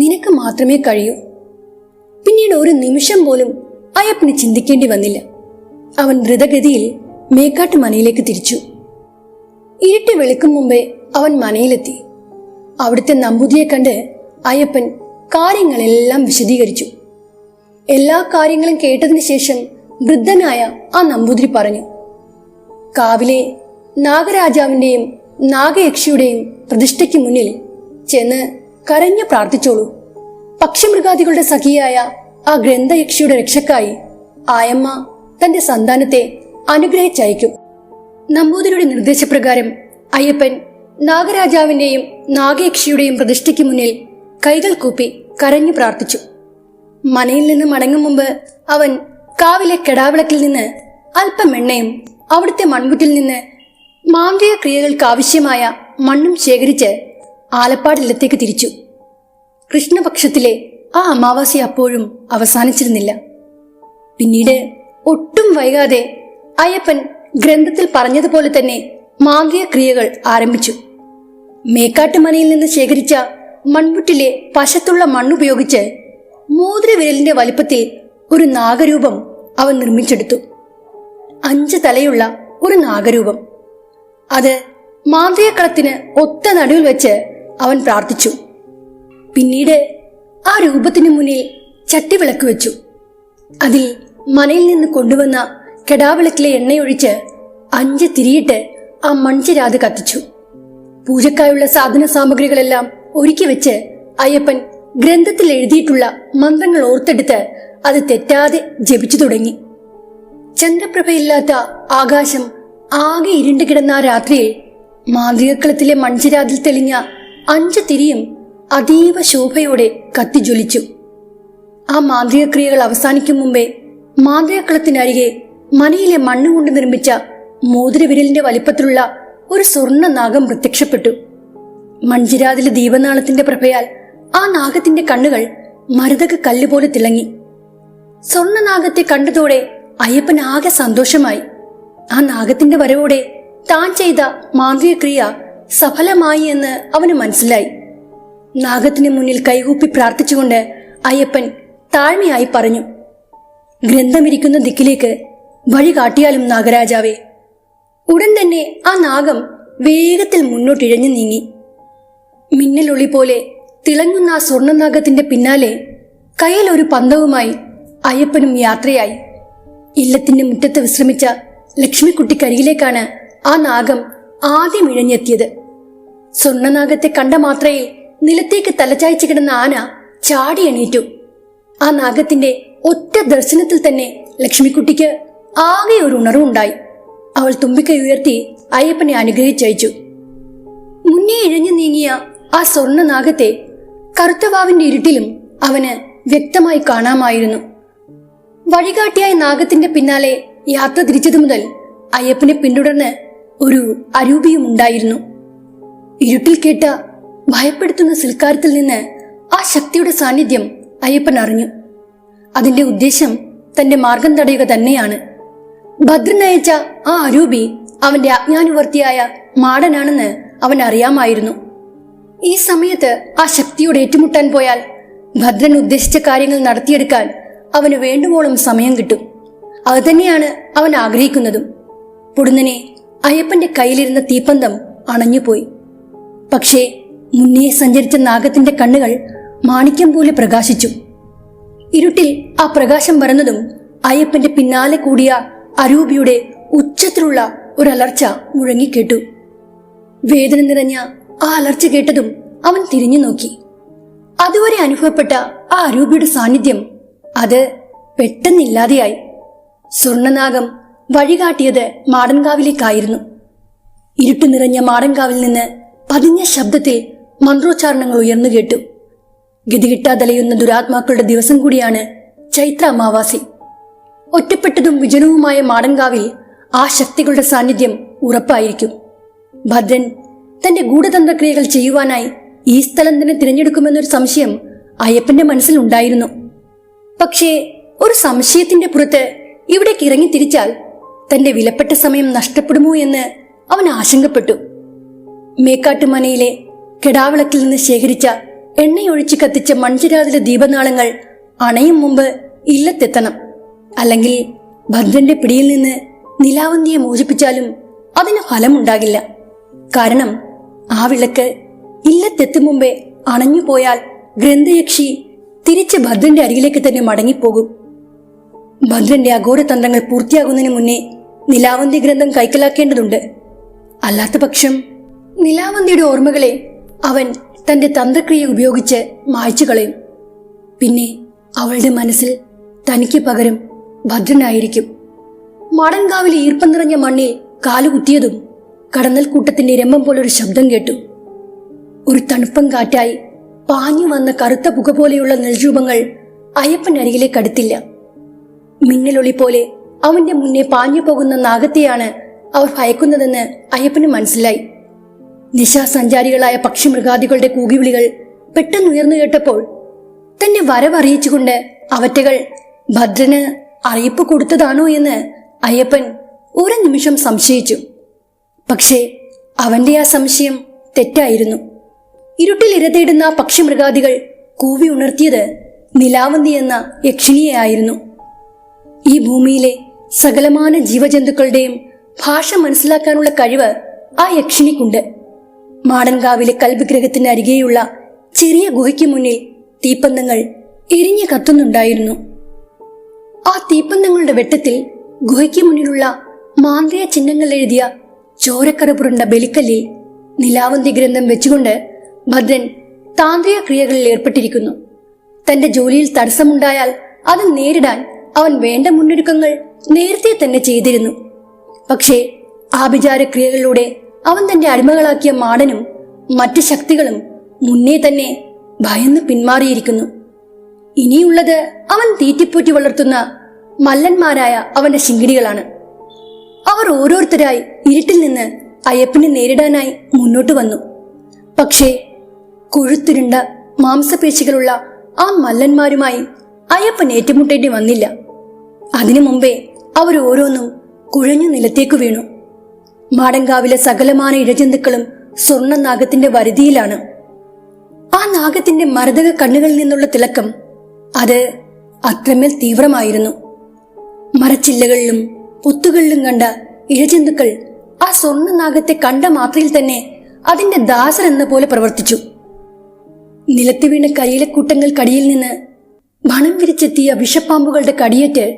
നിനക്ക് മാത്രമേ കഴിയൂ. പിന്നീട് ഒരു നിമിഷം പോലും അയ്യപ്പന് ചിന്തിക്കേണ്ടി വന്നില്ല. അവൻ ദ്രുതഗതിയിൽ മേക്കാട്ട് മനയിലേക്ക് തിരിച്ചു. ഇരുട്ടി വെളുക്കും മുമ്പേ അവൻ മനയിലെത്തി. അവിടുത്തെ നമ്പൂതിരിയെ കണ്ട് അയ്യപ്പൻ കാര്യങ്ങളെല്ലാം വിശദീകരിച്ചു. എല്ലാ കാര്യങ്ങളും കേട്ടതിന് ശേഷം വൃദ്ധനായ ആ നമ്പൂതിരി പറഞ്ഞു, കാവിലെ നാഗരാജാവിന്റെയും നാഗയക്ഷിയുടെയും പ്രതിഷ്ഠയ്ക്ക് മുന്നിൽ ചെന്ന് കരഞ്ഞു പ്രാർത്ഥിച്ചോളൂ. പക്ഷിമൃഗാദികളുടെ സഖിയായ ആ ഗ്രന്ഥയക്ഷിയുടെ രക്ഷക്കായി ആയമ്മ തന്റെ സന്താനത്തെ അനുഗ്രഹിച്ചയക്കും. നമ്പൂതിരിയുടെ നിർദ്ദേശപ്രകാരം അയ്യപ്പൻ നാഗരാജാവിന്റെയും നാഗയക്ഷിയുടെയും പ്രതിഷ്ഠയ്ക്ക് മുന്നിൽ കൈകൾ കൂപ്പി കരഞ്ഞു പ്രാർത്ഥിച്ചു. മനയിൽ നിന്ന് മടങ്ങും മുമ്പ് അവൻ കാവിലെ കെടാവിളക്കിൽ നിന്ന് അല്പം എണ്ണയും അവിടുത്തെ മൺകുറ്റിൽ നിന്ന് മാന്ത്രിക ക്രിയകൾക്ക് ആവശ്യമായ മണ്ണും ശേഖരിച്ച് ആലപ്പാടില്ലത്തേക്ക് തിരിച്ചു. കൃഷ്ണപക്ഷത്തിലെ ആ അമാവാസി അപ്പോഴും അവസാനിച്ചിരുന്നില്ല. പിന്നീട് ഒട്ടും വൈകാതെ അയ്യപ്പൻ ഗ്രന്ഥത്തിൽ പറഞ്ഞതുപോലെ തന്നെ മാന്ത്രിക ക്രിയകൾ ആരംഭിച്ചു. മേക്കാട്ടുമനയിൽ നിന്ന് ശേഖരിച്ച മൺപുറ്റിലെ പശത്തുള്ള മണ്ണുപയോഗിച്ച് മോതിരവിരലിന്റെ വലിപ്പത്തിൽ ഒരു നാഗരൂപം അവൻ നിർമ്മിച്ചെടുത്തു. 5 തലയുള്ള ഒരു നാഗരൂപം. അത് മാന്ത്രികക്കളത്തിന് ഒത്ത നടുവിൽ വെച്ച് അവൻ പ്രാർത്ഥിച്ചു. പിന്നീട് ആ രൂപത്തിന് മുന്നിൽ ചട്ടിവിളക്ക് വെച്ചു. അതിൽ മനയിൽ നിന്ന് കൊണ്ടുവന്ന കെടാവിളക്കിലെ എണ്ണയൊഴിച്ച് 5 തിരിയിട്ട് ആ മൺചിരാത് കത്തിച്ചു. പൂജക്കായുള്ള സാധന സാമഗ്രികളെല്ലാം ഒരുക്കി വെച്ച് അയ്യപ്പൻ ഗ്രന്ഥത്തിൽ എഴുതിയിട്ടുള്ള മന്ത്രങ്ങൾ ഓർത്തെടുത്ത് അത് തെറ്റാതെ ജപിച്ചു തുടങ്ങി. ചന്ദ്രപ്രഭയില്ലാത്ത ആകാശം ആകെ ഇരുണ്ടു കിടന്ന ആ രാത്രിയിൽ മാന്ത്രികക്കളത്തിലെ മൺചിരാതിൽ തെളിഞ്ഞ 5 തിരിയും അതീവ ശോഭയോടെ കത്തിജ്വലിച്ചു. ആ മാന്ത്രിക ക്രിയകൾ അവസാനിക്കും മുമ്പേ മാന്ത്രികക്കളത്തിനരികെ മനയിലെ മണ്ണുകൊണ്ട് നിർമ്മിച്ച മോതിരവിരലിന്റെ വലിപ്പത്തിലുള്ള ഒരു സ്വർണ്ണ നാഗം പ്രത്യക്ഷപ്പെട്ടു. മൺചിരാതിലെ ദീപനാളത്തിന്റെ പ്രഭയാൽ ആ നാഗത്തിന്റെ കണ്ണുകൾ മരതക കല്ലുപോലെ തിളങ്ങി. സ്വർണ്ണനാഗത്തെ കണ്ടതോടെ അയ്യപ്പൻ ആകെ സന്തോഷമായി. ആ നാഗത്തിന്റെ വരവോടെ താൻ ചെയ്ത മാന്ത്രിക ക്രിയ സഫലമായി എന്ന് അവന് മനസ്സിലായി. നാഗത്തിന് മുന്നിൽ കൈകൂപ്പി പ്രാർത്ഥിച്ചുകൊണ്ട് അയ്യപ്പൻ താഴ്മയായി പറഞ്ഞു, ഗ്രന്ഥമിരിക്കുന്ന ദിക്കിലേക്ക് വഴി കാട്ടിയാലും നാഗരാജാവേ. ഉടൻ തന്നെ ആ നാഗം വേഗത്തിൽ മുന്നോട്ടിഴഞ്ഞു നീങ്ങി. മിന്നലൊളി പോലെ തിളങ്ങുന്ന ആ സ്വർണ്ണനാഗത്തിന്റെ പിന്നാലെ കയ്യിൽ ഒരു പന്തവുമായി അയ്യപ്പനും യാത്രയായി. ഇല്ലത്തിന്റെ മുറ്റത്ത് വിശ്രമിച്ച ലക്ഷ്മിക്കുട്ടിക്കരികിലേക്കാണ് ആ നാഗം ആദ്യം ഇഴഞ്ഞെത്തിയത്. സ്വർണ്ണനാഗത്തെ കണ്ട മാത്രയിൽ നിലത്തേക്ക് തലചായ്ച്ചു കിടന്ന ആന ചാടി എണീറ്റു. ആ നാഗത്തിന്റെ ഒറ്റ ദർശനത്തിൽ തന്നെ ലക്ഷ്മിക്കുട്ടിക്ക് ആകെ ഒരു ഉണർവുണ്ടായി. അവൾ തുമ്പിക്കൈ ഉയർത്തി അയ്യപ്പനെ അനുഗ്രഹിച്ചയച്ചു. മുന്നേ ഇഴഞ്ഞു നീങ്ങിയ ആ സ്വർണ്ണനാഗത്തെ കറുത്തവാവിന്റെ ഇരുട്ടിലും അവന് വ്യക്തമായി കാണാമായിരുന്നു. വഴികാട്ടിയായ നാഗത്തിന്റെ പിന്നാലെ യാത്ര തിരിച്ചതു മുതൽ അയ്യപ്പനെ പിന്തുടർന്ന് ഒരു അരൂപിയും ഉണ്ടായിരുന്നു. ഇരുട്ടിൽ കേട്ട ഭയപ്പെടുത്തുന്ന സൽക്കാരത്തിൽ നിന്ന് ആ ശക്തിയുടെ സാന്നിധ്യം അയ്യപ്പൻ അറിഞ്ഞു. അതിന്റെ ഉദ്ദേശം തന്റെ മാർഗം തടയുക തന്നെയാണ്. ഭദ്രൻ അയച്ച ആ അരൂപി അവന്റെ അജ്ഞാനുവർത്തിയായ മാടനാണെന്ന് അവൻ അറിയാമായിരുന്നു. ഈ സമയത്ത് ആ ശക്തിയോട് ഏറ്റുമുട്ടാൻ പോയാൽ ഭദ്രൻ ഉദ്ദേശിച്ച കാര്യങ്ങൾ നടത്തിയെടുക്കാൻ അവന് വേണ്ടുവോളം സമയം കിട്ടും. അതുതന്നെയാണ് അവൻ ആഗ്രഹിക്കുന്നതും. പൊടുന്നനെ അയ്യപ്പന്റെ കയ്യിലിരുന്ന തീപ്പന്തം അണഞ്ഞുപോയി. പക്ഷേ മുന്നേ സഞ്ചരിച്ച നാഗത്തിന്റെ കണ്ണുകൾ മാണിക്യം പോലെ പ്രകാശിച്ചു. ഇരുട്ടിൽ ആ പ്രകാശം വരുന്നതും അയ്യപ്പന്റെ പിന്നാലെ കൂടിയ അരൂപിയുടെ ഉച്ചത്തിലുള്ള ഒരലർച്ച മുഴങ്ങിക്കേട്ടു. വേദന നിറഞ്ഞ ആ അലർച്ച കേട്ടതും അവൻ തിരിഞ്ഞു നോക്കി. അതുവരെ അനുഭവപ്പെട്ട ആ അരൂപിയുടെ സാന്നിധ്യം അത് പെട്ടെന്നില്ലാതെയായി. സ്വർണനാഗം വഴികാട്ടിയത് മാടൻകാവിലേക്കായിരുന്നു. ഇരുട്ടു നിറഞ്ഞ മാടൻകാവിൽ നിന്ന് പതിഞ്ഞ ശബ്ദത്തിൽ മന്ത്രോച്ചാരണങ്ങൾ ഉയർന്നു കേട്ടു. ഗതികിട്ടാതലയുന്ന ദുരാത്മാക്കളുടെ ദിവസം കൂടിയാണ് ചൈത്ര അമാവാസി. ഒറ്റപ്പെട്ടതും വിജനവുമായ മാടൻകാവിൽ ആ ശക്തികളുടെ സാന്നിധ്യം ഉറപ്പായിരിക്കും. ഭദ്രൻ തന്റെ ഗൂഢതന്ത്രക്രിയകൾ ചെയ്യുവാനായി ഈ സ്ഥലം തന്നെ തിരഞ്ഞെടുക്കുമെന്നൊരു സംശയം അയ്യപ്പന്റെ മനസ്സിൽ ഉണ്ടായിരുന്നു. പക്ഷേ ഒരു സംശയത്തിന്റെ പുറത്ത് ഇവിടേക്ക് ഇറങ്ങി തിരിച്ചാൽ തന്റെ വിലപ്പെട്ട സമയം നഷ്ടപ്പെടുമോ എന്ന് അവൻ ആശങ്കപ്പെട്ടു. മേക്കാട്ടുമനയിലെ കെടാവിളക്കിൽ നിന്ന് ശേഖരിച്ച എണ്ണയൊഴിച്ച് കത്തിച്ച മൺചിരാതിലെ ദീപനാളങ്ങൾ അണയും മുമ്പ് ഇല്ലത്തെത്തണം. അല്ലെങ്കിൽ ഭദ്രന്റെ പിടിയിൽ നിന്ന് നിലാവന്തിയെ മോചിപ്പിച്ചാലും അതിന് ഫലമുണ്ടാകില്ല. കാരണം ആ വിളക്ക് ഇല്ലത്തെത്തും മുമ്പേ അണഞ്ഞുപോയാൽ ഗ്രന്ഥയക്ഷി തിരിച്ച് ഭദ്രന്റെ അരികിലേക്ക് തന്നെ മടങ്ങിപ്പോകും. ഭദ്രന്റെ അഘോരതന്ത്രങ്ങൾ പൂർത്തിയാകുന്നതിന് മുന്നേ നിലാവന്തി ഗ്രന്ഥം കൈക്കലാക്കേണ്ടതുണ്ട്. അല്ലാത്ത പക്ഷം നിലാവന്തിയുടെ ഓർമ്മകളെ അവൻ തന്റെ തന്ത്രക്രിയ ഉപയോഗിച്ച് മായ്ച്ചു കളയും. പിന്നെ അവളുടെ മനസ്സിൽ തനിക്ക് പകരം ഭദ്രനായിരിക്കും. മാടൻകാവിലെ ഈർപ്പം നിറഞ്ഞ മണ്ണിൽ കാലുകുത്തിയതും കടന്നൽ കൂട്ടത്തിന്റെ രമ്പം പോലൊരു ശബ്ദം കേട്ടു. ഒരു തണുപ്പം കാറ്റായി പാഞ്ഞു വന്ന കറുത്ത പുക പോലെയുള്ള നെൽരൂപങ്ങൾ അയ്യപ്പൻ അരികിലേക്ക് അടുത്തില്ല. മിന്നലൊളി പോലെ അവന്റെ മുന്നേ പാഞ്ഞു പോകുന്ന നാഗത്തെയാണ് അവർ ഭയക്കുന്നതെന്ന് അയ്യപ്പന് മനസ്സിലായി. നിശാസഞ്ചാരികളായ പക്ഷിമൃഗാദികളുടെ കൂകിവിളികൾ പെട്ടെന്നുയർന്നു കേട്ടപ്പോൾ തന്റെ വരവറിയിച്ചുകൊണ്ട് അവറ്റകൾ ഭദ്രന് അറിയിപ്പ് കൊടുത്തതാണോ എന്ന് അയ്യപ്പൻ ഒരു നിമിഷം സംശയിച്ചു. പക്ഷേ അവന്റെ ആ സംശയം തെറ്റായിരുന്നു. ഇരുട്ടിൽ ഇരതേടുന്ന പക്ഷിമൃഗാദികൾ കൂവി ഉണർത്തിയത് നിലാവന്തി എന്ന യക്ഷിണിയെയായിരുന്നു. ഈ ഭൂമിയിലെ സകലമാന ജീവജന്തുക്കളുടെയും ഭാഷ മനസ്സിലാക്കാനുള്ള കഴിവ് ആ യക്ഷിണിക്കുണ്ട്. മാടൻകാവിലെ കൽവിഗ്രഹത്തിന് അരികെയുള്ള ചെറിയ ഗുഹയ്ക്ക് മുന്നിൽ തീപ്പന്തങ്ങൾ എരിഞ്ഞു കത്തുന്നുണ്ടായിരുന്നു. ആ തീപ്പന്തങ്ങളുടെ വെട്ടത്തിൽ ഗുഹയ്ക്ക് മുന്നിലുള്ള മാന്ത്രിക ചിഹ്നങ്ങൾ എഴുതിയ ചോരക്കറ പുരണ്ട ബലിക്കല്ലിൽ നിലാവന്തി ഗ്രന്ഥം വെച്ചുകൊണ്ട് ഭദ്രൻ താന്ത്രിക ക്രിയകളിൽ ഏർപ്പെട്ടിരിക്കുന്നു. തന്റെ ജോലിയിൽ തടസ്സമുണ്ടായാൽ അത് നേരിടാൻ അവൻ വേണ്ട മുന്നൊരുക്കങ്ങൾ നേരത്തെ തന്നെ ചെയ്തിരുന്നു. പക്ഷേ ആഭിചാര ക്രിയകളിലൂടെ അവൻ തന്റെ അടിമകളാക്കിയ മാടനും മറ്റ് ശക്തികളും മുന്നേ തന്നെ ഭയന്ന് പിന്മാറിയിരിക്കുന്നു. ഇനിയുള്ളത് അവൻ തീറ്റിപ്പൂറ്റി വളർത്തുന്ന മല്ലന്മാരായ അവന്റെ ശിങ്കിടികളാണ്. അവർ ഓരോരുത്തരായി ഇരുട്ടിൽ നിന്ന് അയ്യപ്പനെ നേരിടാനായി മുന്നോട്ട് വന്നു. പക്ഷേ കൊഴുത്തിരുണ്ട മാംസപേശികളുള്ള ആ മല്ലന്മാരുമായി അയ്യപ്പൻ ഏറ്റുമുട്ടേണ്ടി വന്നില്ല. അതിനു മുമ്പേ അവർ ഓരോന്നും കുഴഞ്ഞു നിലത്തേക്ക് വീണു. മാടൻകാവിലെ സകലമാന ഇഴജന്തുക്കളും സ്വർണ്ണ നാഗത്തിന്റെ വരുതിയിലാണ്. ആ നാഗത്തിന്റെ മരതക കണ്ണുകളിൽ നിന്നുള്ള തിളക്കം അത് അത്രമേൽ തീവ്രമായിരുന്നു. മരച്ചില്ലകളിലും പൊത്തുകളിലും കണ്ട ഇഴജന്തുക്കൾ ആ സ്വർണ്ണ നാഗത്തെ കണ്ട മാത്രയിൽ തന്നെ അതിന്റെ ദാസർ എന്ന പോലെ പ്രവർത്തിച്ചു. നിലത്ത് വീണ കരിയിലക്കൂട്ടങ്ങൾക്കടിയിൽ നിന്ന് മണം വിരിച്ചെത്തിയ വിഷപ്പാമ്പുകളുടെ കടിയേറ്റ്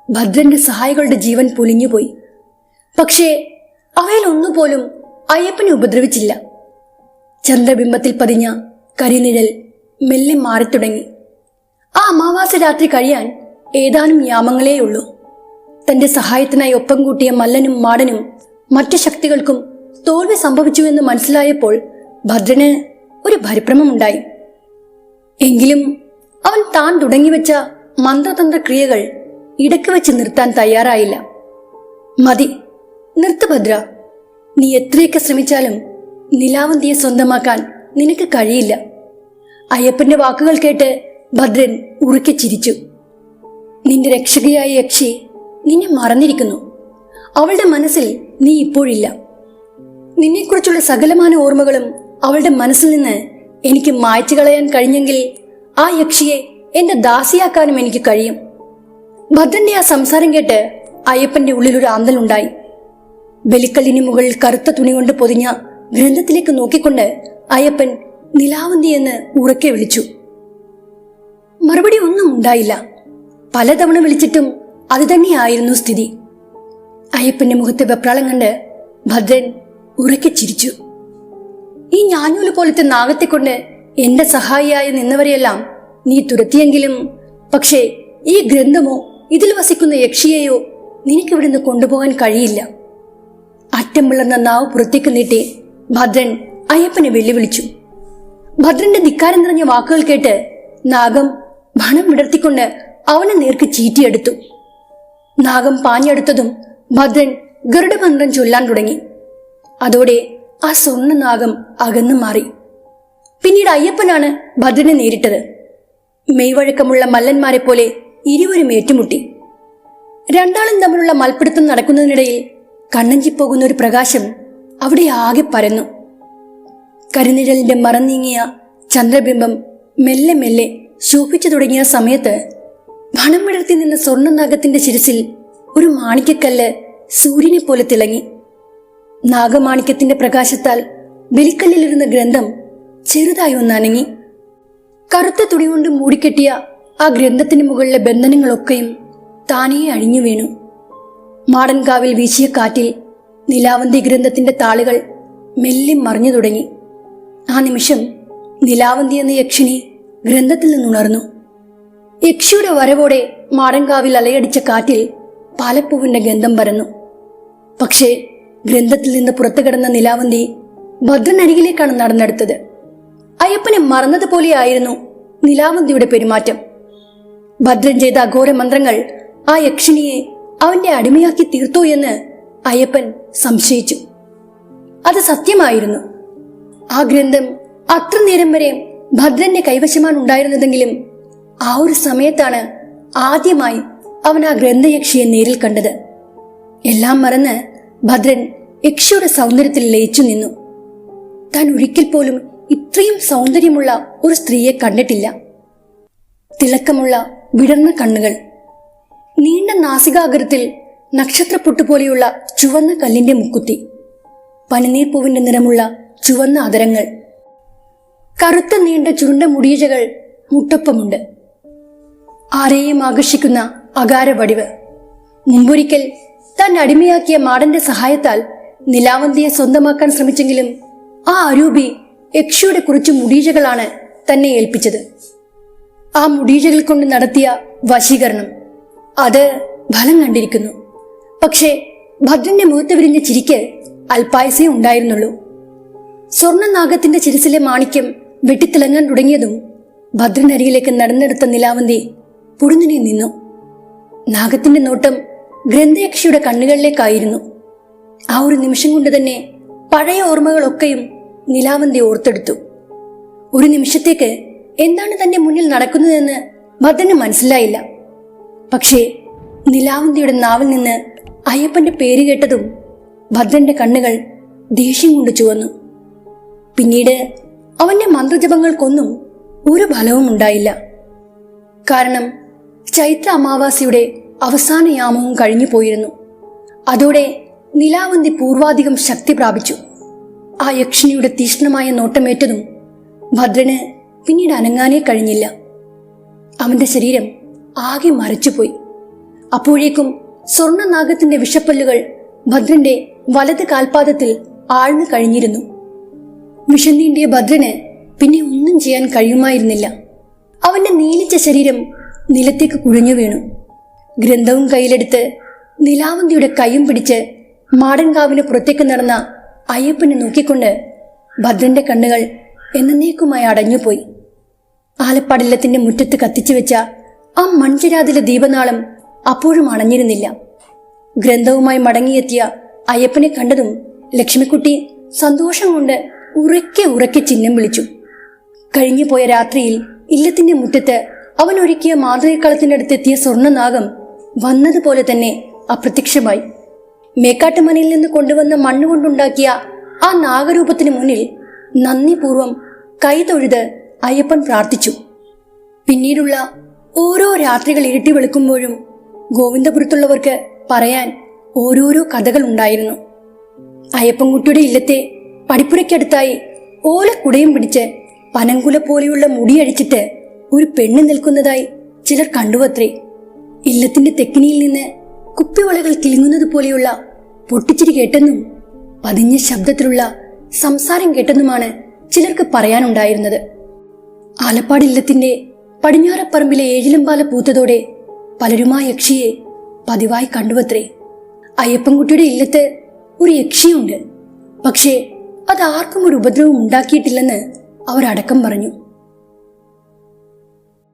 ഭദ്രന്റെ സഹായികളുടെ ജീവൻ പൊലിഞ്ഞുപോയി. പക്ഷേ അവയിൽ ഒന്നുപോലും അയ്യപ്പനെ ഉപദ്രവിച്ചില്ല. ചന്ദ്രബിംബത്തിൽ പതിഞ്ഞ കരിനിഴൽ മെല്ലെ മാറിത്തുടങ്ങി. ആ അമാവാസ രാത്രി കഴിയാൻ ഏതാനും യാമങ്ങളേയുള്ളൂ. തന്റെ സഹായത്തിനായി ഒപ്പം കൂട്ടിയ മല്ലനും മാടനും മറ്റു ശക്തികൾക്കും തോൽവി സംഭവിച്ചുവെന്ന് മനസ്സിലായപ്പോൾ ഭദ്രന് ഒരു പരിഭ്രമമുണ്ടായി. എങ്കിലും അവൻ താൻ തുടങ്ങിവെച്ച മന്ത്രതന്ത്ര ക്രിയകൾ ഇടയ്ക്ക് വെച്ച് നിർത്താൻ തയ്യാറായില്ല. മതി, നിർത്ത് ഭദ്ര. നീ എത്രയൊക്കെ ശ്രമിച്ചാലും നിലാവന്തിയെ സ്വന്തമാക്കാൻ നിനക്ക് കഴിയില്ല. അയ്യപ്പന്റെ വാക്കുകൾ കേട്ട് ഭദ്രൻ ഉറക്കെ ചിരിച്ചു. നിന്റെ രക്ഷകയായ യക്ഷി നിന്നെ മറന്നിരിക്കുന്നു. അവളുടെ മനസ്സിൽ നീ ഇപ്പോഴില്ല. നിന്നെക്കുറിച്ചുള്ള സകലമാന ഓർമ്മകളും അവളുടെ മനസ്സിൽ നിന്ന് എനിക്ക് മായ്ച്ചു കളയാൻ കഴിഞ്ഞെങ്കിൽ ആ യക്ഷിയെ എന്റെ ദാസിയാക്കാനും എനിക്ക് കഴിയും. ഭദ്രന്റെ ആ സംസാരം കേട്ട് അയ്യപ്പന്റെ ഉള്ളിലൊരു ആന്തലുണ്ടായി. ബലിക്കല്ലിന് മുകളിൽ കറുത്ത തുണി കൊണ്ട് പൊതിഞ്ഞ ഗ്രന്ഥത്തിലേക്ക് നോക്കിക്കൊണ്ട് അയ്യപ്പൻ നിലാവന്തി എന്ന് ഉറക്കെ വിളിച്ചു. മറുപടി ഒന്നും ഉണ്ടായില്ല. പലതവണ വിളിച്ചിട്ടും അത് തന്നെയായിരുന്നു സ്ഥിതി. അയ്യപ്പന്റെ മുഖത്തെ വെപ്രാളം കണ്ട് ഭദ്രൻ ഉറക്കെ ചിരിച്ചു. ഈ ഞാഞ്ഞൂല് പോലത്തെ നാഗത്തെ കൊണ്ട് എന്റെ സഹായിയായി നിന്നവരെയെല്ലാം നീ തുരത്തിയെങ്കിലും പക്ഷേ ഈ ഗ്രന്ഥമോ ഇതിൽ വസിക്കുന്ന യക്ഷിയെയോ നിനക്കിവിടുന്ന് കൊണ്ടുപോകാൻ കഴിയില്ല. അറ്റം പിളർന്ന നാവ് പുറത്തേക്ക് നീട്ടി ഭദ്രൻ അയ്യപ്പനെ വെല്ലുവിളിച്ചു. ഭദ്രന്റെ ധിക്കാരം നിറഞ്ഞ വാക്കുകൾ കേട്ട് നാഗം ഭണം വിടർത്തിക്കൊണ്ട് അവനെ നേർക്ക് ചീറ്റിയെടുത്തു. നാഗം പാഞ്ഞെടുത്തതും ഭദ്രൻ ഗരുഡമന്ത്രം ചൊല്ലാൻ തുടങ്ങി. അതോടെ ആ സ്വർണ്ണ നാഗം അകന്നു മാറി. പിന്നീട് അയ്യപ്പനാണ് ഭദ്രനെ നേരിട്ടത്. മെയ്വഴക്കമുള്ള മല്ലന്മാരെ പോലെ ഇരുവരും ഏറ്റുമുട്ടി. രണ്ടാളും തമ്മിലുള്ള മൽപ്പിടുത്തം നടക്കുന്നതിനിടയിൽ കണ്ണഞ്ചിപ്പോകുന്ന ഒരു പ്രകാശം അവിടെ ആകെ പരന്നു. കരിനിഴലിന്റെ മറന്നീങ്ങിയ ചന്ദ്രബിംബം മെല്ലെ മെല്ലെ ശോഭിച്ചു തുടങ്ങിയ സമയത്ത് ഭണം വിടർത്തി നിന്ന സ്വർണ്ണനാഗത്തിന്റെ ശിരസിൽ ഒരു മാണിക്കക്കല്ല് സൂര്യനെ പോലെ തിളങ്ങി. നാഗമാണിക്യത്തിന്റെ പ്രകാശത്താൽ ബലിക്കല്ലിലിരുന്ന ഗ്രന്ഥം ചെറുതായി ഒന്ന് അനങ്ങി. കറുത്ത തുണി കൊണ്ട് മൂടിക്കെട്ടിയ ആ ഗ്രന്ഥത്തിന് മുകളിലെ ബന്ധനങ്ങളൊക്കെയും താനേ അഴിഞ്ഞു വീണു. മാടൻകാവിൽ വീശിയ കാറ്റിൽ നിലാവന്തി ഗ്രന്ഥത്തിന്റെ താളുകൾ മെല്ലെ മറിഞ്ഞു തുടങ്ങി. ആ നിമിഷം നിലാവന്തി എന്ന യക്ഷിണി ഗ്രന്ഥത്തിൽ നിന്നുണർന്നു. യക്ഷിയുടെ വരവോടെ മാടൻകാവിൽ അലയടിച്ച കാറ്റിൽ പാലപ്പൂവിന്റെ ഗന്ധം പരന്നു. പക്ഷേ ഗ്രന്ഥത്തിൽ നിന്ന് പുറത്തു കിടന്ന നിലാവന്തി ഭദ്രനരികിലേക്കാണ് നടന്നെടുത്തത്. അയ്യപ്പനെ മറന്നതുപോലെയായിരുന്നു നിലാവന്തിയുടെ പെരുമാറ്റം. ഭദ്രൻ ചെയ്ത അഘോര മന്ത്രങ്ങൾ ആ യക്ഷിണിയെ അവന്റെ അടിമയാക്കി തീർത്തോ എന്ന് അയ്യപ്പൻ സംശയിച്ചു. അത് സത്യമായിരുന്നു. ആ ഗ്രന്ഥം അത്ര നേരം വരെ ഭദ്രന്റെ കൈവശമാണ് ഉണ്ടായിരുന്നതെങ്കിലും ആ ഒരു സമയത്താണ് ആദ്യമായി അവൻ ആ ഗ്രന്ഥയക്ഷിയെ നേരിൽ കണ്ടത്. എല്ലാം മറന്ന് ഭദ്രൻ യക്ഷിയുടെ സൗന്ദര്യത്തിൽ ലയിച്ചു നിന്നു. താൻ ഒരിക്കൽ പോലും ഇത്രയും സൗന്ദര്യമുള്ള ഒരു സ്ത്രീയെ കണ്ടിട്ടില്ല. തിളക്കമുള്ള വിടർന്ന കണ്ണുകൾ, നീണ്ട നാസികാഗ്രത്തിൽ നക്ഷത്രപ്പൊട്ടുപോലെയുള്ള ചുവന്ന കല്ലിന്റെ മുക്കുത്തി, പനിനീർപ്പൂവിന്റെ നിറമുള്ള ചുവന്ന അതരങ്ങൾ, കറുത്ത നീണ്ട ചുരുണ്ട മുടിയഴകൾ മുട്ടൊപ്പമുണ്ട്. ആരെയും ആകർഷിക്കുന്ന അകാര വടിവ്. മുമ്പൊരിക്കൽ താൻ അടിമയാക്കിയ മാടന്റെ സഹായത്താൽ നിലാവന്തിയെ സ്വന്തമാക്കാൻ ശ്രമിച്ചെങ്കിലും ആ അരൂപി യക്ഷിയുടെ കുറച്ച് മുടീജകളാണ് തന്നെ ഏൽപ്പിച്ചത്. ആ മുടീജകൾ കൊണ്ട് നടത്തിയ വശീകരണം അത് ഫലം കണ്ടിരിക്കുന്നു. പക്ഷേ ഭദ്രന്റെ മുഖത്ത് വിരിഞ്ഞ ചിരിക്ക് അല്പായസേ ഉണ്ടായിരുന്നുള്ളൂ. സ്വർണ്ണനാഗത്തിന്റെ ചിരസിലെ മാണിക്യം വെട്ടിത്തിളങ്ങാൻ തുടങ്ങിയതും ഭദ്രനരികിലേക്ക് നടന്നെടുത്ത നിലാവന്തി പൊടുന്നിനെ നിന്നു. നാഗത്തിന്റെ നോട്ടം ഗ്രന്ഥയക്ഷിയുടെ കണ്ണുകളിലേക്കായിരുന്നു. ആ ഒരു നിമിഷം കൊണ്ട് തന്നെ പഴയ ഓർമ്മകളൊക്കെയും നിലാവന്തി ഓർത്തെടുത്തു. ഒരു നിമിഷത്തേക്ക് എന്താണ് തന്റെ മുന്നിൽ നടക്കുന്നതെന്ന് ഭദ്രന് മനസ്സിലായില്ല. പക്ഷേ നിലാവന്തിയുടെ നാവിൽ നിന്ന് അയ്യപ്പന്റെ പേര് കേട്ടതും ഭദ്രന്റെ കണ്ണുകൾ ദേഷ്യം കൊണ്ട് ചുവന്നു. പിന്നീട് അവന്റെ മന്ത്രജപങ്ങൾക്കൊന്നും ഒരു ഫലവും ഉണ്ടായില്ല. കാരണം ചൈത്ര അമാവാസിയുടെ അവസാന യാമവും കഴിഞ്ഞു പോയിരുന്നു. അതോടെ നിലാവന്തി പൂർവാധികം ശക്തി പ്രാപിച്ചു. ആ യക്ഷിണിയുടെ തീക്ഷ്ണമായ നോട്ടമേറ്റതും ഭദ്രന് പിന്നീട് അനങ്ങാനേ കഴിഞ്ഞില്ല. അവന്റെ ശരീരം ആകെ മരച്ചുപോയി. അപ്പോഴേക്കും സ്വർണ്ണനാഗത്തിന്റെ വിഷപ്പല്ലുകൾ ഭദ്രന്റെ വലത് കാൽപാദത്തിൽ ആഴ്ന്നു കഴിഞ്ഞിരുന്നു. വിഷന്നീണ്ടിയ ഭദ്രന് പിന്നെ ഒന്നും ചെയ്യാൻ കഴിയുമായിരുന്നില്ല. അവന്റെ നീലിച്ച ശരീരം നിലത്തേക്ക് കുഴഞ്ഞു വീണു. ഗ്രന്ഥവും കയ്യിലെടുത്ത് നിലാവന്തിയുടെ കൈയും പിടിച്ച് മാടൻകാവിന് പുറത്തേക്ക് നടന്ന അയ്യപ്പനെ നോക്കിക്കൊണ്ട് ഭദ്രന്റെ കണ്ണുകൾ എന്നേക്കുമായി അടഞ്ഞുപോയി. ആലപ്പാടില്ലത്തിന്റെ മുറ്റത്ത് കത്തിച്ചു വെച്ച ആ മൺചിരാതിലെ ദീപനാളം അപ്പോഴും അണഞ്ഞിരുന്നില്ല. ഗ്രന്ഥവുമായി മടങ്ങിയെത്തിയ അയ്യപ്പനെ കണ്ടതും ലക്ഷ്മിക്കുട്ടി സന്തോഷം കൊണ്ട് ഉറക്കെ ഉറക്കെ ചിഹ്നം വിളിച്ചു. കഴിഞ്ഞു പോയ രാത്രിയിൽ ഇല്ലത്തിന്റെ മുറ്റത്ത് അവൻ ഒരുക്കിയ മാതൃകളത്തിനടുത്തെത്തിയ സ്വർണ്ണനാഗം വന്നതുപോലെ തന്നെ അപ്രത്യക്ഷമായി. മേക്കാട്ടുമനയിൽ നിന്ന് കൊണ്ടുവന്ന മണ്ണുകൊണ്ടുണ്ടാക്കിയ ആ നാഗരൂപത്തിന് മുന്നിൽ നന്ദിപൂർവം കൈതൊഴുത് അയ്യപ്പൻ പ്രാർത്ഥിച്ചു. പിന്നീടുള്ള ഓരോ രാത്രികൾ ഇരുട്ടി വെളുക്കുമ്പോഴും ഗോവിന്ദപുരത്തുള്ളവർക്ക് പറയാൻ ഓരോരോ കഥകൾ ഉണ്ടായിരുന്നു. അയ്യപ്പൻകുട്ടിയുടെ ഇല്ലത്തെ പടിപ്പുരയ്ക്കടുത്തായി ഓലക്കുടയും പിടിച്ച് പനങ്കുല പോലെയുള്ള മുടിയഴിച്ചിട്ട് ഒരു പെണ്ണ് നിൽക്കുന്നതായി ചിലർ കണ്ടുവത്രേ. ഇല്ലത്തിന്റെ തെക്കിനിയിൽ നിന്ന് കുപ്പിവളകൾ കിലുങ്ങുന്നത് പോലെയുള്ള പൊട്ടിച്ചിരി കേട്ടെന്നും പതിഞ്ഞ ശബ്ദത്തിലുള്ള സംസാരം കേട്ടെന്നുമാണ് ചിലർക്ക് പറയാനുണ്ടായിരുന്നത്. ആലപ്പാട് ഇല്ലത്തിന്റെ പടിഞ്ഞാറപ്പറമ്പിലെ ഏഴിലമ്പാല പൂത്തതോടെ പലരും ആ യക്ഷിയെ പതിവായി കണ്ടുവത്രേ. അയ്യപ്പൻകുട്ടിയുടെ ഇല്ലത്ത് ഒരു യക്ഷിയുണ്ട്, പക്ഷേ അത് ആർക്കും ഒരു ഉപദ്രവം ഉണ്ടാക്കിയിട്ടില്ലെന്ന് അവർ അടക്കം പറഞ്ഞു.